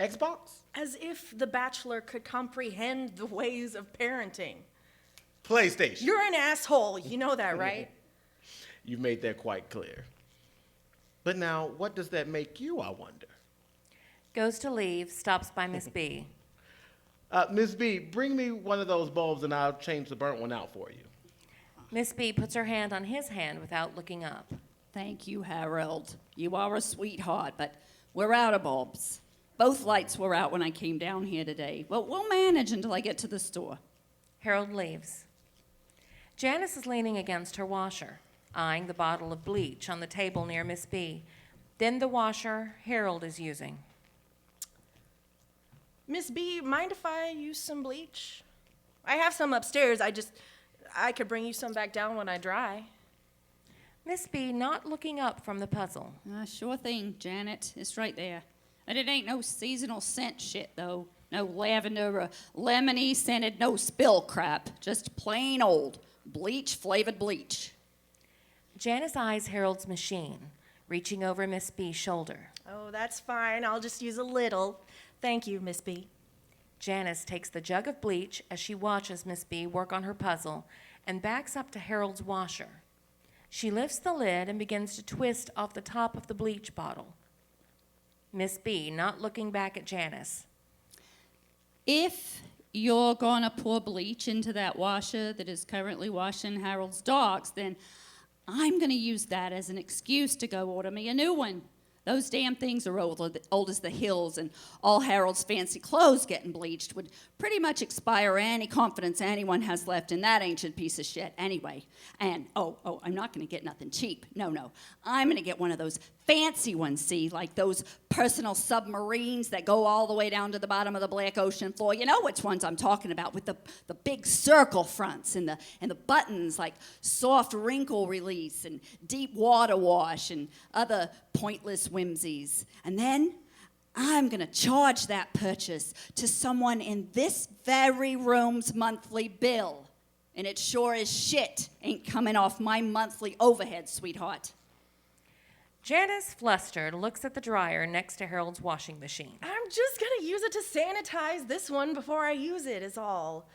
Xbox?
As if the Bachelor could comprehend the ways of parenting.
PlayStation.
You're an asshole, you know that, right?
You've made that quite clear. But now, what does that make you, I wonder?
Goes to leave, stops by Miss B.
Miss B, bring me one of those bulbs and I'll change the burnt one out for you.
Miss B puts her hand on his hand without looking up.
Thank you, Harold. You are a sweetheart, but we're out of bulbs. Both lights were out when I came down here today. Well, we'll manage until I get to the store.
Harold leaves. Janice is leaning against her washer, eyeing the bottle of bleach on the table near Miss B, then the washer Harold is using.
Miss B, mind if I use some bleach? I have some upstairs. I could bring you some back down when I dry.
Miss B not looking up from the puzzle.
Sure thing, Janet. It's right there. And it ain't no seasonal scent shit, though. No lavender or lemony scented, no spill crap. Just plain old bleach-flavored bleach.
Janice eyes Harold's machine, reaching over Miss B's shoulder.
Oh, that's fine. I'll just use a little. Thank you, Miss B.
Janice takes the jug of bleach as she watches Miss B work on her puzzle and backs up to Harold's washer. She lifts the lid and begins to twist off the top of the bleach bottle. Miss B not looking back at Janice.
If you're gonna pour bleach into that washer that is currently washing Harold's dogs, then I'm gonna use that as an excuse to go order me a new one. Those damn things are old as the hills, and all Harold's fancy clothes getting bleached would pretty much expire any confidence anyone has left in that ancient piece of shit anyway. And, I'm not going to get nothing cheap. No. I'm going to get one of those fancy ones, see, like those personal submarines that go all the way down to the bottom of the Black Ocean floor. You know which ones I'm talking about, with the big circle fronts and the buttons like soft wrinkle release and deep water wash and other pointless whimsies. And then I'm going to charge that purchase to someone in this very room's monthly bill. And it sure as shit ain't coming off my monthly overhead, sweetheart.
Janice, flustered, looks at the dryer next to Harold's washing machine.
I'm just gonna use it to sanitize this one before I use it, is all.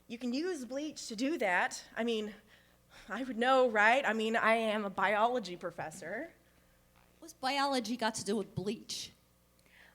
You can use bleach to do that. I mean, I would know, right? I mean, I am a biology professor.
What's biology got to do with bleach?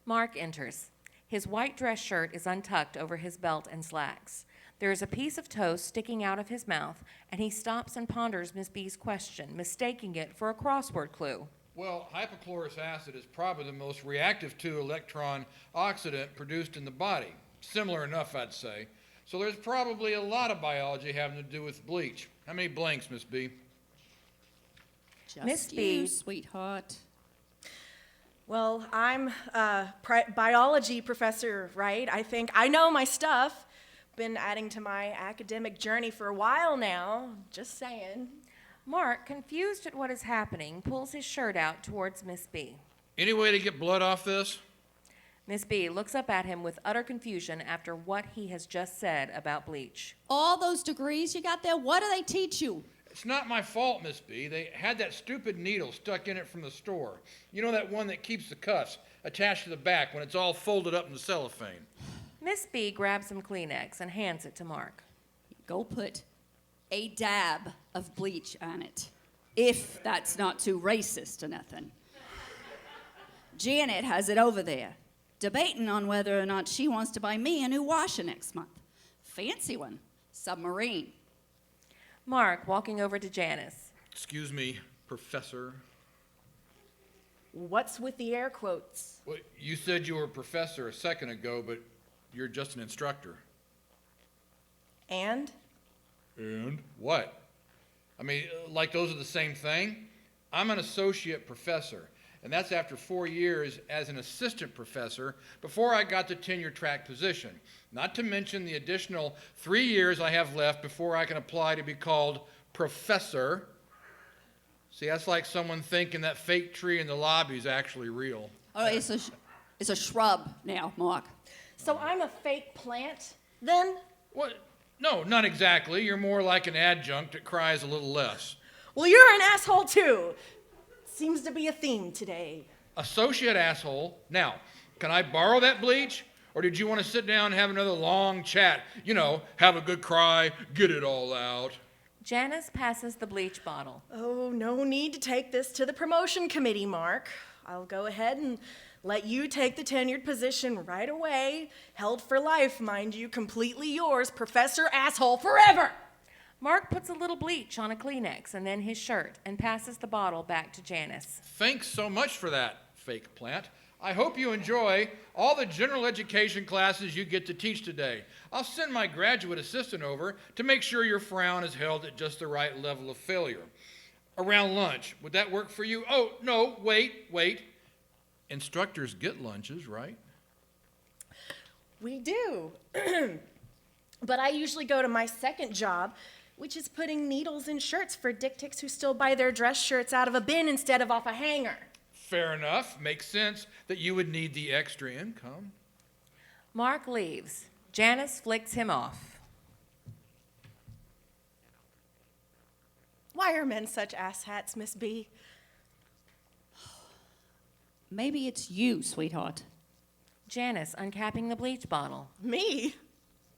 Mark enters. His white dress shirt is untucked over his belt and slacks. There is a piece of toast sticking out of his mouth, and he stops and ponders Miss B's question, mistaking it for a crossword clue.
Well, hypochlorous acid is probably the most reactive 2-electron oxidant produced in the body. Similar enough, I'd say. So there's probably a lot of biology having to do with bleach. How many blanks, Miss B?
Just
Miss
you,
B.
sweetheart.
Well, I'm a biology professor, right? I know my stuff. Been adding to my academic journey for a while now, just saying.
Mark, confused at what is happening, pulls his shirt out towards Miss B.
Any way to get blood off this?
Miss B looks up at him with utter confusion after what he has just said about bleach.
All those degrees you got there, what do they teach you?
It's not my fault, Miss B. They had that stupid needle stuck in it from the store. You know, that one that keeps the cuffs attached to the back when it's all folded up in the cellophane.
Miss B grabs some Kleenex and hands it to Mark.
Go put a dab of bleach on it, if that's not too racist or nothing. Janet has it over there, debating on whether or not she wants to buy me a new washer next month. Fancy one, submarine.
Mark, walking over to Janice.
Excuse me, Professor.
What's with the air quotes?
Well, you said you were a professor a second ago, but you're just an instructor.
And?
And what? I mean, like those are the same thing? I'm an associate professor, and that's after 4 years as an assistant professor before I got the tenure track position. Not to mention the additional 3 years I have left before I can apply to be called professor. See, that's like someone thinking that fake tree in the lobby is actually real.
Oh, it's a shrub now, Mark.
So I'm a fake plant, then?
What? No, not exactly. You're more like an adjunct that cries a little less.
Well, you're an asshole too. Seems to be a theme today.
Associate asshole. Now, can I borrow that bleach? Or did you want to sit down and have another long chat? You know, have a good cry, get it all out.
Janice passes the bleach bottle.
Oh, no need to take this to the promotion committee, Mark. I'll go ahead and let you take the tenured position right away. Held for life, mind you, completely yours, Professor Asshole forever!
Mark puts a little bleach on a Kleenex and then his shirt and passes the bottle back to Janice.
Thanks so much for that, fake plant. I hope you enjoy all the general education classes you get to teach today. I'll send my graduate assistant over to make sure your frown is held at just the right level of failure. Around lunch, would that work for you? Oh, no, wait. Instructors get lunches, right?
We do. But I usually go to my second job, which is putting needles in shirts for dick-ticks who still buy their dress shirts out of a bin instead of off a hanger.
Fair enough. Makes sense that you would need the extra income.
Mark leaves. Janice flicks him off.
Why are men such asshats, Miss B?
Maybe it's you, sweetheart.
Janice uncapping the bleach bottle.
Me?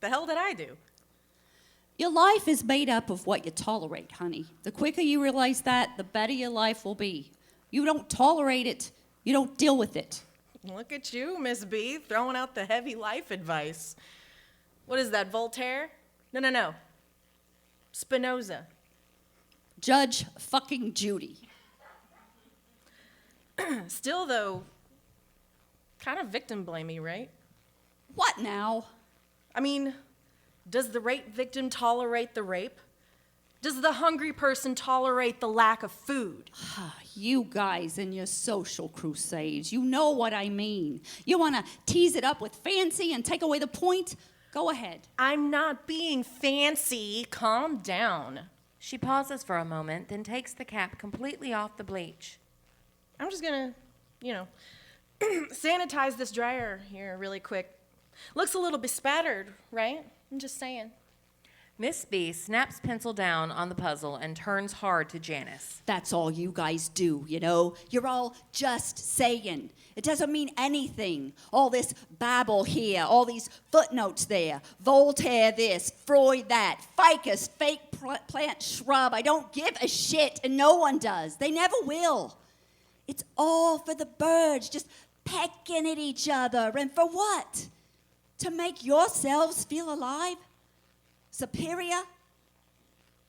The hell did I do?
Your life is made up of what you tolerate, honey. The quicker you realize that, the better your life will be. You don't tolerate it, you don't deal with it.
Look at you, Miss B, throwing out the heavy life advice. What is that, Voltaire? No. Spinoza.
Judge fucking Judy.
Still, though, kind of victim blamey, right?
What now?
I mean, does the rape victim tolerate the rape? Does the hungry person tolerate the lack of food?
You guys and your social crusades, you know what I mean. You want to tease it up with fancy and take away the point? Go ahead.
I'm not being fancy. Calm down.
She pauses for a moment, then takes the cap completely off the bleach.
I'm just gonna, sanitize this dryer here really quick. Looks a little bespattered, right? I'm just saying.
Miss B snaps pencil down on the puzzle and turns hard to Janice.
That's all you guys do, you know? You're all just saying. It doesn't mean anything. All this babble here, all these footnotes there. Voltaire this, Freud that, ficus, fake plant shrub. I don't give a shit, and no one does. They never will. It's all for the birds, just pecking at each other. And for what? To make yourselves feel alive? Superior?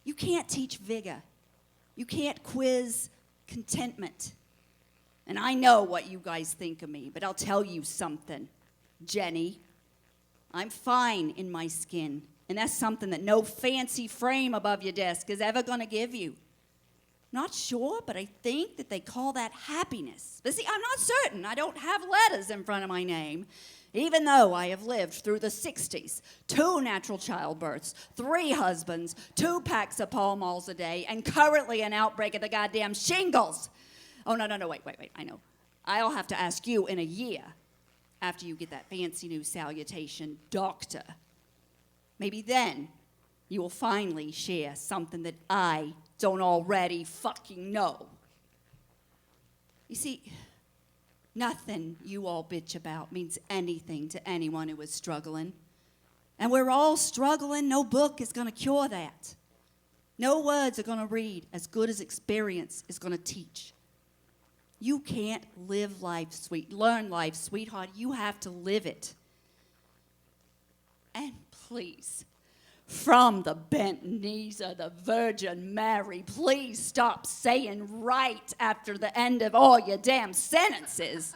You can't teach vigor. You can't quiz contentment. And I know what you guys think of me, but I'll tell you something, Jenny. I'm fine in my skin, and that's something that no fancy frame above your desk is ever going to give you. Not sure, but I think that they call that happiness. But see, I'm not certain. I don't have letters in front of my name. Even though I have lived through the 60s, 2 natural childbirths, 3 husbands, 2 packs of Pall Malls a day, and currently an outbreak of the goddamn shingles. Oh, no, wait, I know. I'll have to ask you in a year after you get that fancy new salutation, doctor. Maybe then you will finally share something that I don't already fucking know. You see, nothing you all bitch about means anything to anyone who is struggling. And we're all struggling. No book is going to cure that. No words are going to read as good as experience is going to teach. You can't live life, learn life, sweetheart. You have to live it. And please, from the bent knees of the Virgin Mary, please stop saying right after the end of all your damn sentences.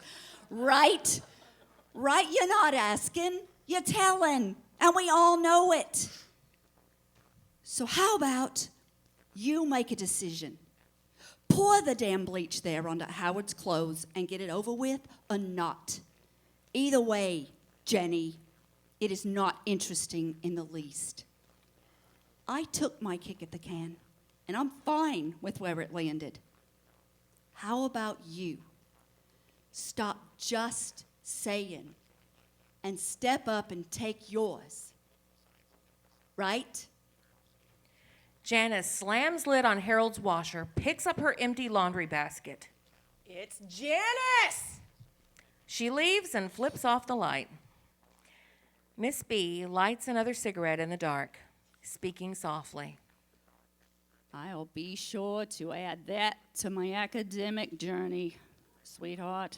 Right? Right? You're not asking. You're telling. And we all know it. So how about you make a decision? Pour the damn bleach there onto Howard's clothes and get it over with or not. Either way, Jenny, it is not interesting in the least. I took my kick at the can, and I'm fine with where it landed. How about you? Stop just saying and step up and take yours. Right?
Janice slams lid on Harold's washer, picks up her empty laundry basket.
It's Janice!
She leaves and flips off the light. Miss B lights another cigarette in the dark, speaking softly.
I'll be sure to add that to my academic journey, sweetheart.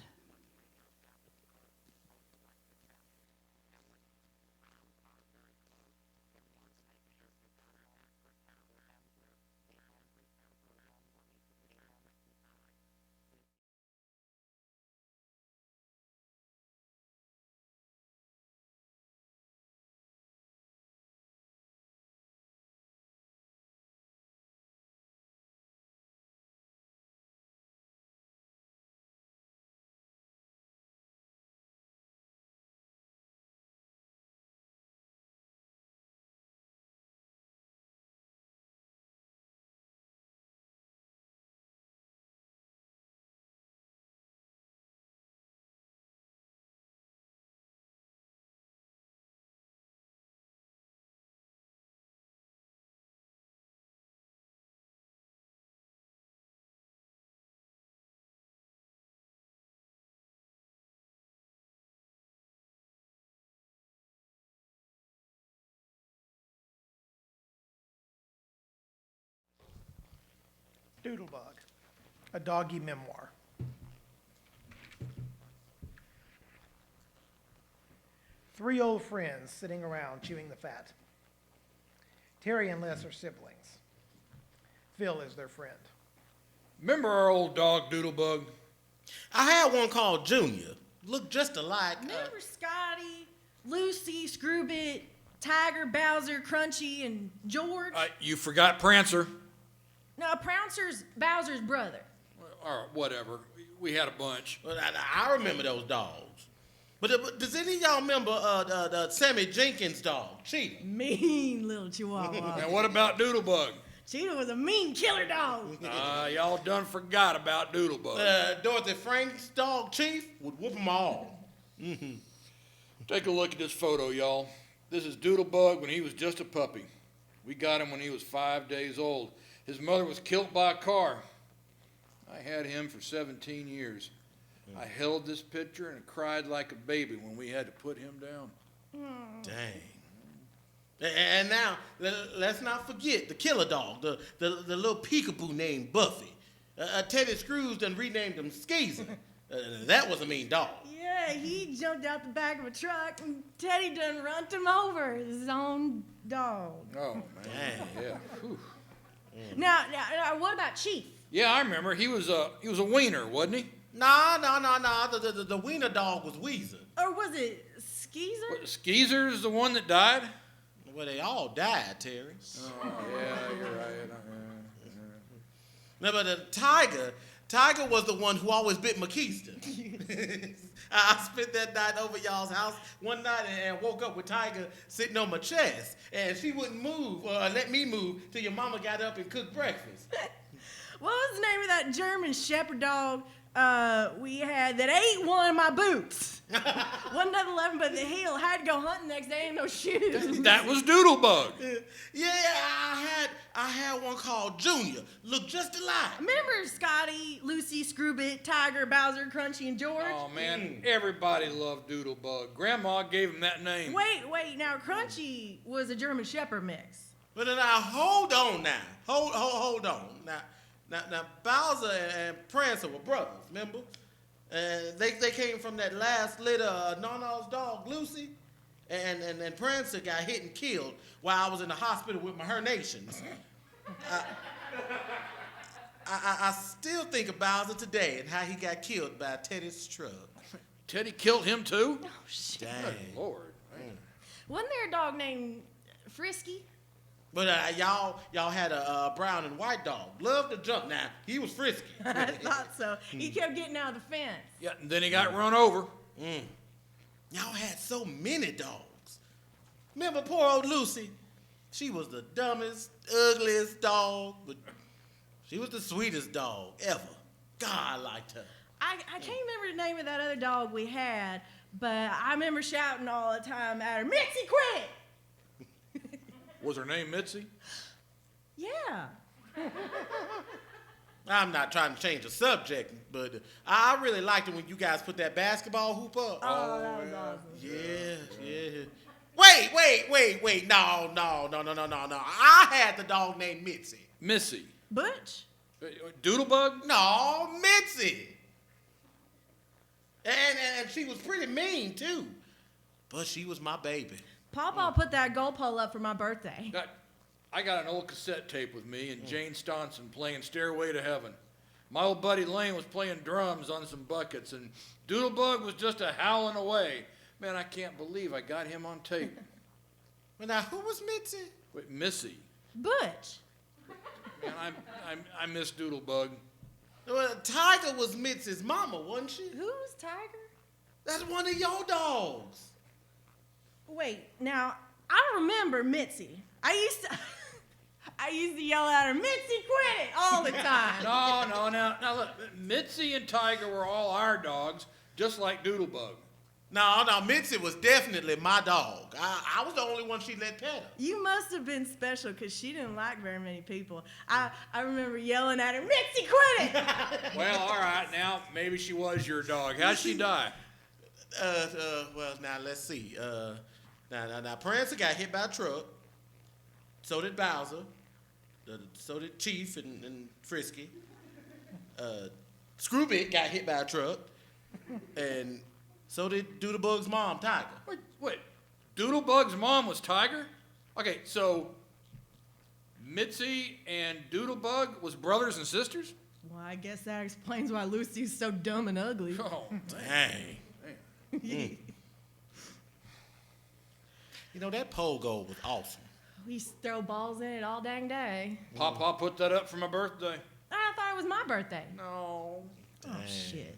Doodlebug, a doggy memoir. Three old friends sitting around chewing the fat. Terry and Les are siblings. Phil is their friend.
Remember our old dog, Doodlebug?
I had one called Junior. Looked just alike.
Remember Scotty, Lucy, Screwbit, Tiger, Bowser, Crunchy, and George?
You forgot Prancer.
No, Pouncer's Bowser's brother.
All right, whatever. We had a bunch.
Well, I remember those dogs. But does any of y'all remember the Sammy Jenkins dog, Cheetah?
Mean little chihuahua.
And what about Doodlebug?
Cheetah was a mean killer dog.
Y'all done forgot about Doodlebug.
Dorothy Frank's dog, Chief, would whoop them all.
Take a look at this photo, y'all. This is Doodlebug when he was just a puppy. We got him when he was 5 days old. His mother was killed by a car. I had him for 17 years. I held this picture and cried like a baby when we had to put him down.
Dang. And now, let's not forget the killer dog, the little peekaboo named Buffy. Teddy Screws done renamed him Skeezer. That was a mean dog.
Yeah, he jumped out the back of a truck and Teddy done run him over, his own dog.
Oh, man.
Dang.
Yeah. Whew.
Now, what about Chief?
Yeah, I remember. He was a wiener, wasn't he?
No. The wiener dog was Weezer.
Or was it Skeezer?
What, Skeezer's the one that died?
Well, they all died, Terry.
Oh, yeah, you're right.
No, but Tiger was the one who always bit McKeeston. I spent that night over y'all's house one night and woke up with Tiger sitting on my chest. And she wouldn't move or let me move till your mama got up and cooked breakfast.
What was the name of that German shepherd dog we had that ate one of my boots? Wasn't that 11, but the heel had to go hunting the next day in no shoes.
That was Doodlebug.
Yeah, I had one called Junior. Looked just alike.
Remember Scotty, Lucy, Screwbit, Tiger, Bowser, Crunchy, and George?
Oh, man, everybody loved Doodlebug. Grandma gave him that name.
Wait, now Crunchy was a German shepherd mix.
But now, hold on now. Hold on. Now, Bowser and Prancer were brothers, remember? They came from that last litter of Nana's dog, Lucy. And Prancer got hit and killed while I was in the hospital with my herniations. I still think of Bowser today and how he got killed by Teddy's truck.
Teddy killed him, too?
Oh, shit.
Dang.
Good Lord.
Wasn't there a dog named Frisky?
But y'all had a brown and white dog. Loved to jump now. He was frisky.
I thought so. He kept getting out of the fence.
Yeah, and then he got run over.
Y'all had so many dogs. Remember poor old Lucy? She was the dumbest, ugliest dog, but she was the sweetest dog ever. God, I liked her.
I can't remember the name of that other dog we had, but I remember shouting all the time at her, Mitzi, quit!
Was her name Mitzi?
Yeah.
I'm not trying to change the subject, but I really liked it when you guys put that basketball hoop up.
Oh, that was awesome.
Yeah. Wait. No. I had the dog named Mitzi.
Missy.
Butch?
Doodlebug?
No, Mitzi. And she was pretty mean, too. But she was my baby.
Papa put that goal pole up for my birthday.
I got an old cassette tape with me and Jane Staunton playing Stairway to Heaven. My old buddy Lane was playing drums on some buckets, and Doodlebug was just a howling away. Man, I can't believe I got him on tape.
Well, now, who was Mitzi?
Wait, Missy.
Butch.
Man, I miss Doodlebug.
Well, Tiger was Mitzi's mama, wasn't she?
Who's Tiger?
That's one of your dogs.
Wait, now, I remember Mitzi. I used to yell at her, Mitzi, quit it, all the time.
No. Now look, Mitzi and Tiger were all our dogs, just like Doodlebug.
No, Mitzi was definitely my dog. I was the only one she let pet her.
You must have been special because she didn't like very many people. I remember yelling at her, Mitzi, quit it!
Well, all right, now maybe she was your dog. How'd she die?
Well, now let's see. Now Prancer got hit by a truck. So did Bowser. So did Chief and Frisky. Screwbit got hit by a truck. And so did Doodlebug's mom, Tiger.
Wait. Doodlebug's mom was Tiger? Okay, so Mitzi and Doodlebug was brothers and sisters?
Well, I guess that explains why Lucy's so dumb and ugly.
Oh,
Dang. You know, that pogo was awesome.
We used to throw balls in it all dang day.
Papa put that up for my birthday.
I thought it was my birthday.
No.
Oh, shit.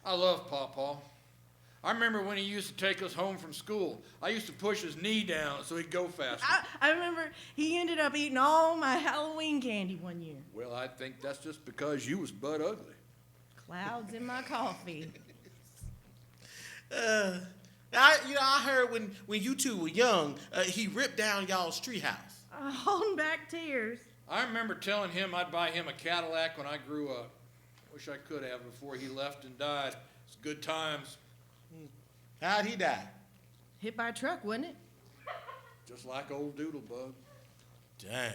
I love Papa. I remember when he used to take us home from school. I used to push his knee down so he'd go faster.
I remember he ended up eating all my Halloween candy one year.
Well, I think that's just because you was butt ugly.
Clouds in my coffee.
I heard when you two were young, he ripped down y'all's treehouse.
Holding back tears.
I remember telling him I'd buy him a Cadillac when I grew up. Wish I could have before he left and died. It's good times.
How'd he die?
Hit by a truck, wasn't it?
Just like old Doodlebug.
Dang.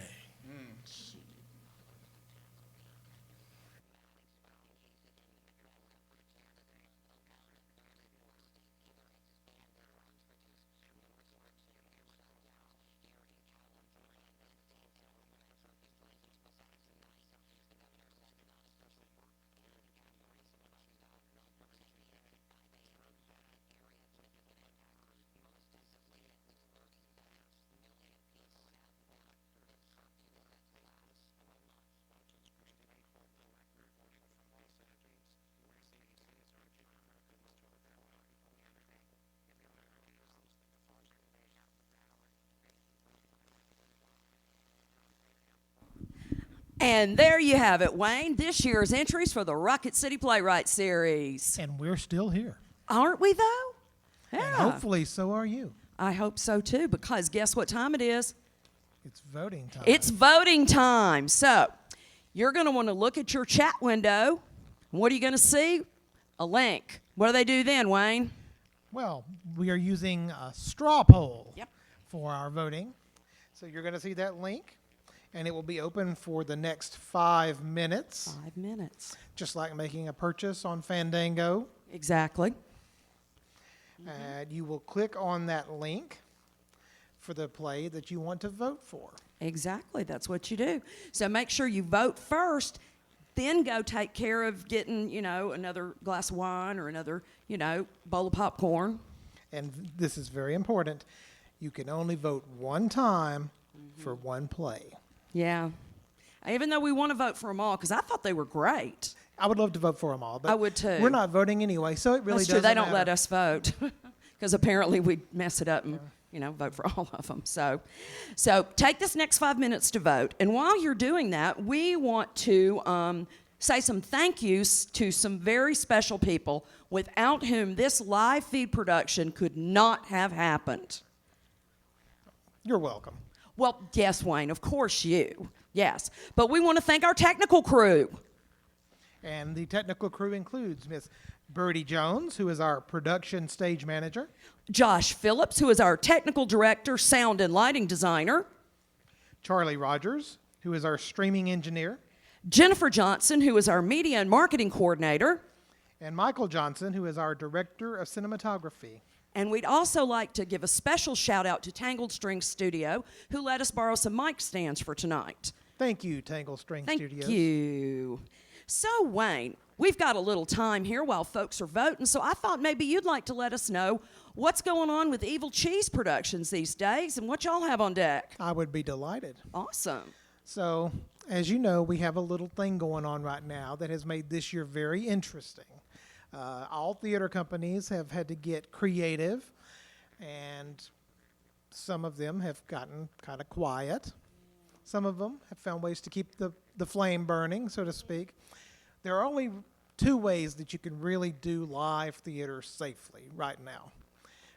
And there you have it, Wayne. This year's entries for the Rocket City Playwrights series.
And we're still here.
Aren't we, though? Yeah.
And hopefully so are you.
I hope so, too, because guess what time it is?
It's voting time.
It's voting time. So you're going to want to look at your chat window. What are you going to see? A link. What do they do then, Wayne?
Well, we are using a straw poll for our voting. So you're going to see that link, and it will be open for the next 5 minutes.
5 minutes.
Just like making a purchase on Fandango.
Exactly.
And you will click on that link for the play that you want to vote for.
Exactly. That's what you do. So make sure you vote first, then go take care of getting, another glass of wine or another, bowl of popcorn.
And this is very important. You can only vote one time for one play.
Yeah. Even though we want to vote for them all, because I thought they were great.
I would love to vote for them all, but
I would too.
We're not voting anyway, so it really
That's
doesn't
true. They don't
matter.
let us vote because apparently we mess it up and vote for all of them. So take this next 5 minutes to vote, and while you're doing that, we want to say some thank yous to some very special people without whom this live feed production could not have happened.
You're welcome.
Well, yes, Wayne, of course you. Yes, but we want to thank our technical crew.
And the technical crew includes Miss Birdie Jones, who is our production stage manager.
Josh Phillips, who is our technical director, sound and lighting designer.
Charlie Rogers, who is our streaming engineer.
Jennifer Johnson, who is our media and marketing coordinator.
And Michael Johnson, who is our director of cinematography.
And we'd also like to give a special shout out to Tangled String Studio, who let us borrow some mic stands for tonight.
Thank you, Tangled String Studios.
Thank you. So, Wayne, we've got a little time here while folks are voting, so I thought maybe you'd like to let us know what's going on with Evil Cheez Productions these days and what y'all have on deck.
I would be delighted.
Awesome.
So, as you know, we have a little thing going on right now that has made this year very interesting. All theater companies have had to get creative, and some of them have gotten kind of quiet. Some of them have found ways to keep the flame burning, so to speak. There are only 2 ways that you can really do live theater safely right now.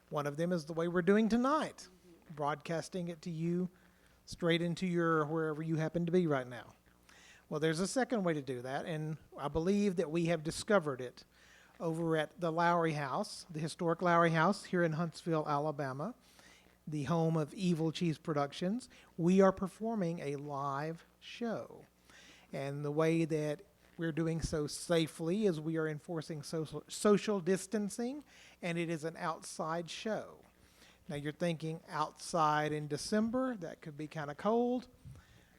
One of them is the way we're doing tonight, broadcasting it to you straight into your wherever you happen to be right now. Well, there's a second way to do that, and I believe that we have discovered it over at the Lowry House, the historic Lowry House here in Huntsville, Alabama, the home of Evil Cheez Productions. We are performing a live show. And the way that we're doing so safely is we are enforcing social distancing, and it is an outside show. Now you're thinking outside in December, that could be kind of cold.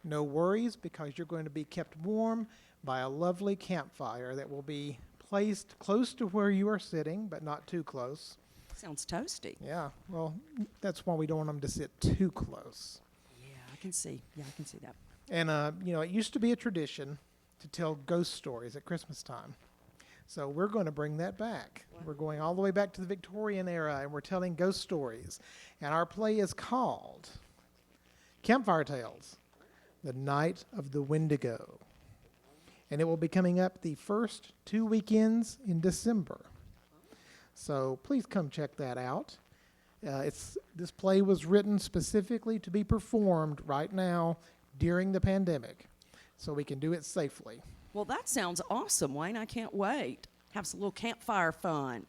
No worries, because you're going to be kept warm by a lovely campfire that will be placed close to where you are sitting, but not too close.
Sounds toasty.
Yeah, well, that's why we don't want them to sit too close.
Yeah, I can see. Yeah, I can see that.
And, it used to be a tradition to tell ghost stories at Christmas time. So we're going to bring that back. Wow. We're going all the way back to the Victorian era, and we're telling ghost stories. And our play is called Campfire Tales, The Night of the Wendigo. And it will be coming up the first 2 weekends in December. So please come check that out. This play was written specifically to be performed right now during the pandemic, so we can do it safely.
Well, that sounds awesome, Wayne. I can't wait. Have some little campfire fun.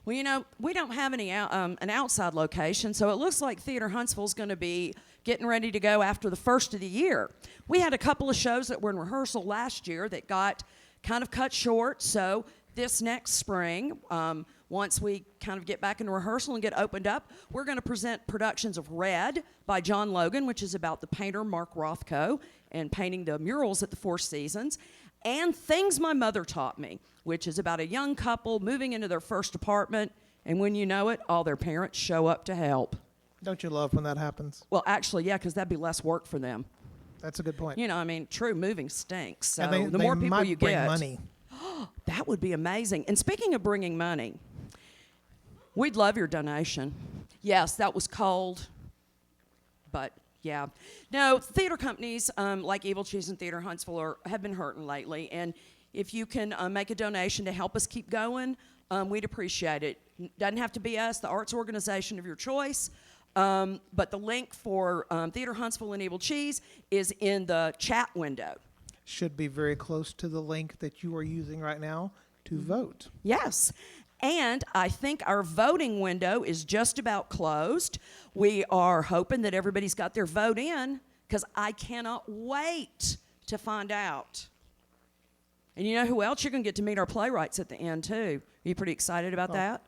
Well, you know, we don't have an outside location, so it looks like Theater Huntsville's going to be getting ready to go after the first of the year. We had a couple of shows that were in rehearsal last year that got kind of cut short, so this next spring, once we kind of get back into rehearsal and get opened up, we're going to present productions of Red by John Logan, which is about the painter Mark Rothko and painting the murals at the Four Seasons, and Things My Mother Taught Me, which is about a young couple moving into their first apartment, and when you know it, all their parents show up to help.
Don't you love when that happens?
Well, actually, yeah, because that'd be less work for them.
That's a good point.
You know, I mean, true, moving stinks. So
And
the more people
might
you
bring
get,
money.
that would be amazing. And speaking of bringing money, we'd love your donation. Yes, that was cold, but yeah. No, theater companies like Evil Cheez and Theater Huntsville have been hurting lately, and if you can make a donation to help us keep going, we'd appreciate it. Doesn't have to be us, the arts organization of your choice, but the link for Theater Huntsville and Evil Cheez is in the chat window.
Should be very close to the link that you are using right now to vote.
Yes. And I think our voting window is just about closed. We are hoping that everybody's got their vote in, because I cannot wait to find out. And you know who else? You're going to get to meet our playwrights at the end, too. Are you pretty excited about that?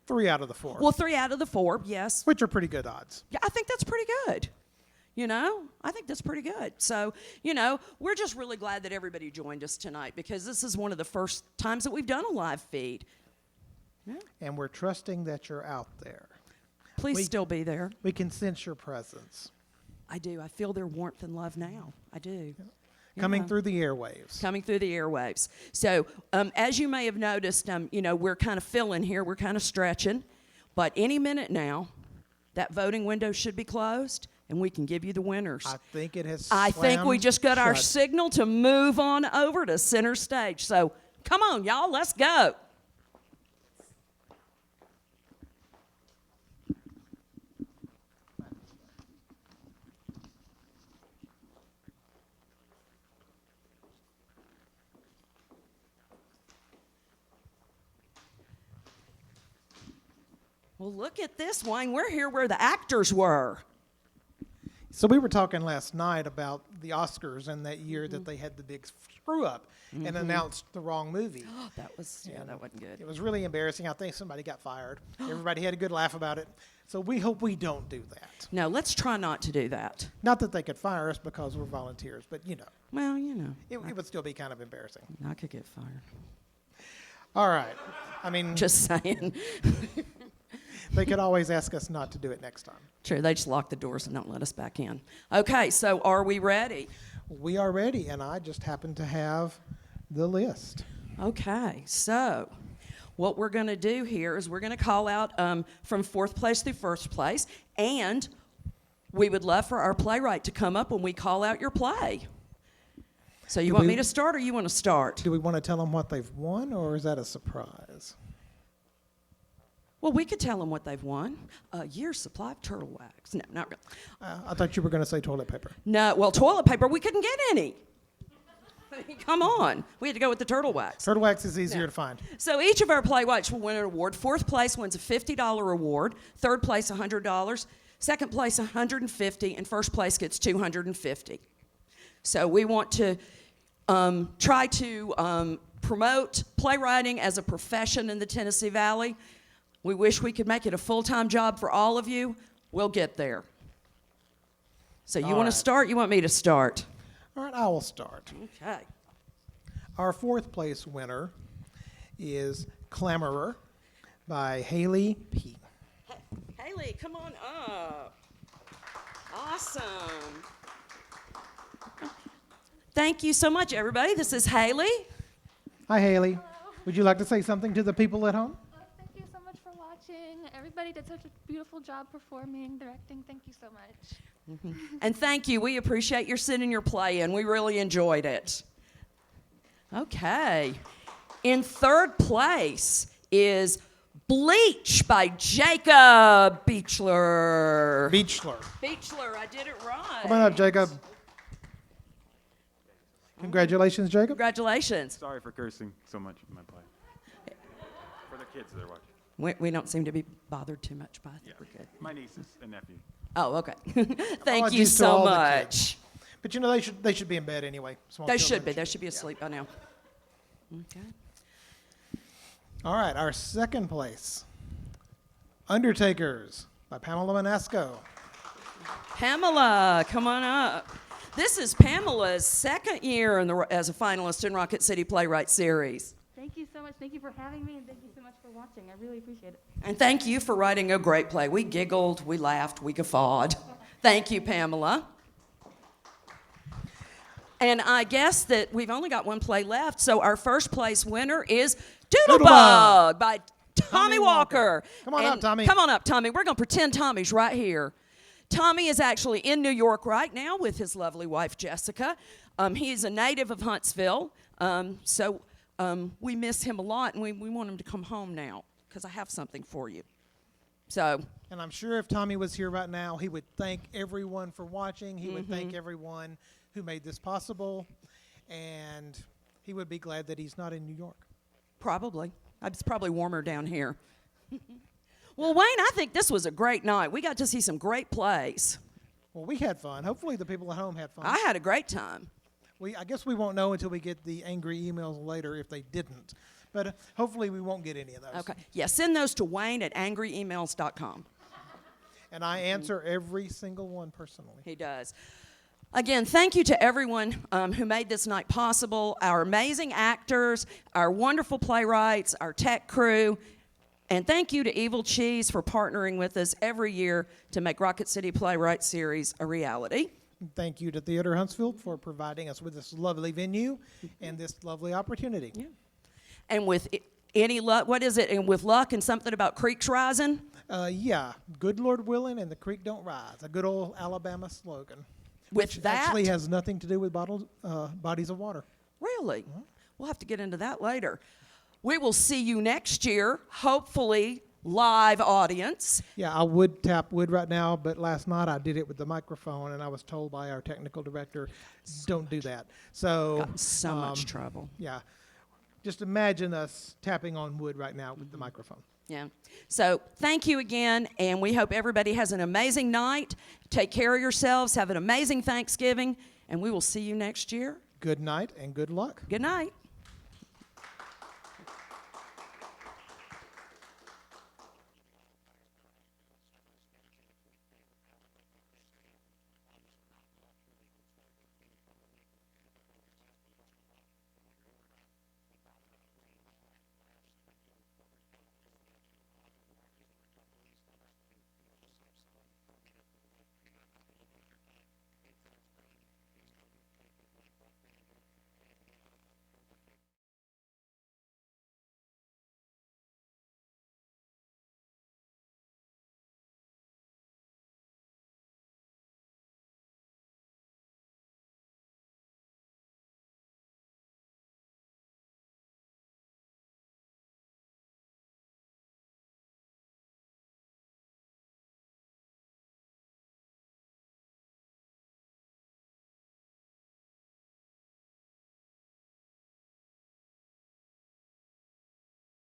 3 out of the 4.
Well, 3 out of the 4, yes.
Which are pretty good odds.
Yeah, I think that's pretty good. You know, I think that's pretty good. So, you know, we're just really glad that everybody joined us tonight, because this is one of the first times that we've done a live feed. Yeah.
And we're trusting that you're out there.
Please still be there.
We can sense your presence.
I do. I feel their warmth and love now. I do.
Coming
Yeah.
through the airwaves.
Coming through the airwaves. So, as you may have noticed, you know, we're kind of filling here. We're kind of stretching. But any minute now, that voting window should be closed, and we can give you the winners.
I think it has
I think we
slammed
just got our
shut.
signal to move on over to center stage. So, come on, y'all. Let's go. Well, look at this, Wayne. We're here where the actors were.
So we were talking last night about the Oscars and that year that they had the big screw up and announced the wrong movie.
That wasn't good.
It was really embarrassing. I think somebody got fired. Everybody had a good laugh about it. So we hope we don't do that.
No, let's try not to do that.
Not that they could fire us because we're volunteers, but you know,
Well, you know,
it would still be kind of embarrassing.
I could get fired.
All right. I mean,
Just saying.
they could always ask us not to do it next time.
True, they just lock the doors and don't let us back in. Okay, so are we ready?
We are ready, and I just happen to have the list.
Okay, so what we're going to do here is we're going to call out from fourth place through first place, and we would love for our playwright to come up when we call out your play. So you want me to start, or you want to start?
Do we want to tell them what they've won, or is that a surprise?
Well, we could tell them what they've won. A year's supply of turtle wax. No, not really.
I thought you were going to say toilet paper.
No, well, toilet paper, we couldn't get any. Come on. We had to go with the turtle wax.
Turtle wax is easier to find.
So each of our playwrights will win an award. Fourth place wins a $50 award. Third place, $100. Second place, $150. And first place gets $250. So we want to try to promote playwriting as a profession in the Tennessee Valley. We wish we could make it a full-time job for all of you. We'll get there. So you want to start? You want me to start?
All right, I will start.
Okay.
Our fourth place winner is Clamorer by Halley P.
Halley, come on up. Awesome. Thank you so much, everybody. This is Halley.
Hi, Halley. Would you like to say something to the people at home?
Thank you so much for watching. Everybody did such a beautiful job performing, directing. Thank you so much.
And thank you. We appreciate your sending your play in. We really enjoyed it. Okay. In third place is Bleach by Jacob Buechler.
Beechler.
Buechler, I did it right.
Come on up, Jacob. Congratulations, Jacob.
Congratulations.
Sorry for cursing so much in my play. For the kids that are watching.
We don't seem to be bothered too much by it. We're good.
My nieces and nephew.
Oh, okay. Thank you
Apologies to
so
all the
much.
kids. But you know, they should be in bed anyway. Small
They
children
should be. They should be asleep by now. Okay.
All right, our second place, Undertakers by Pamela Manasco.
Pamela, come on up. This is Pamela's second year as a finalist in Rocket City Playwrights series.
Thank you so much. Thank you for having me, and thank you so much for watching. I really appreciate it.
And thank you for writing a great play. We giggled, we laughed, we guffawed. Thank you, Pamela. And I guess that we've only got one play left, so our first place winner is Doodlebug by Tommy Walker.
Come on up, Tommy.
Come on up, Tommy. We're going to pretend Tommy's right here. Tommy is actually in New York right now with his lovely wife, Jessica. He's a native of Huntsville, so we miss him a lot, and we want him to come home now because I have something for you. So.
And I'm sure if Tommy was here right now, he would thank everyone for watching. He would thank everyone who made this possible, and he would be glad that he's not in New York.
Probably. It's probably warmer down here. Well, Wayne, I think this was a great night. We got to see some great plays.
Well, we had fun. Hopefully the people at home had fun.
I had a great time.
I guess we won't know until we get the angry emails later if they didn't. But hopefully we won't get any of those.
Okay. Yeah, send those to Wayne@angryemails.com.
And I answer every single one personally.
He does. Again, thank you to everyone who made this night possible, our amazing actors, our wonderful playwrights, our tech crew, and thank you to Evil Cheez for partnering with us every year to make Rocket City Playwrights series a reality.
Thank you to Theater Huntsville for providing us with this lovely venue and this lovely opportunity.
Yeah. And with any luck, what is it? And with luck and something about creeks rising?
Yeah, good Lord willing and the creek don't rise. A good old Alabama slogan.
With
which
that,
actually has nothing to do with bodies of water.
Really? We'll have to get into that later. We will see you next year, hopefully live audience.
Yeah, I would tap wood right now, but last night I did it with the microphone, and I was told by our technical director, don't do that. So
Got in so much trouble.
Yeah, just imagine us tapping on wood right now with the microphone.
Yeah. So thank you again, and we hope everybody has an amazing night. Take care of yourselves. Have an amazing Thanksgiving, and we will see you next year.
Good night and good luck.
Good night.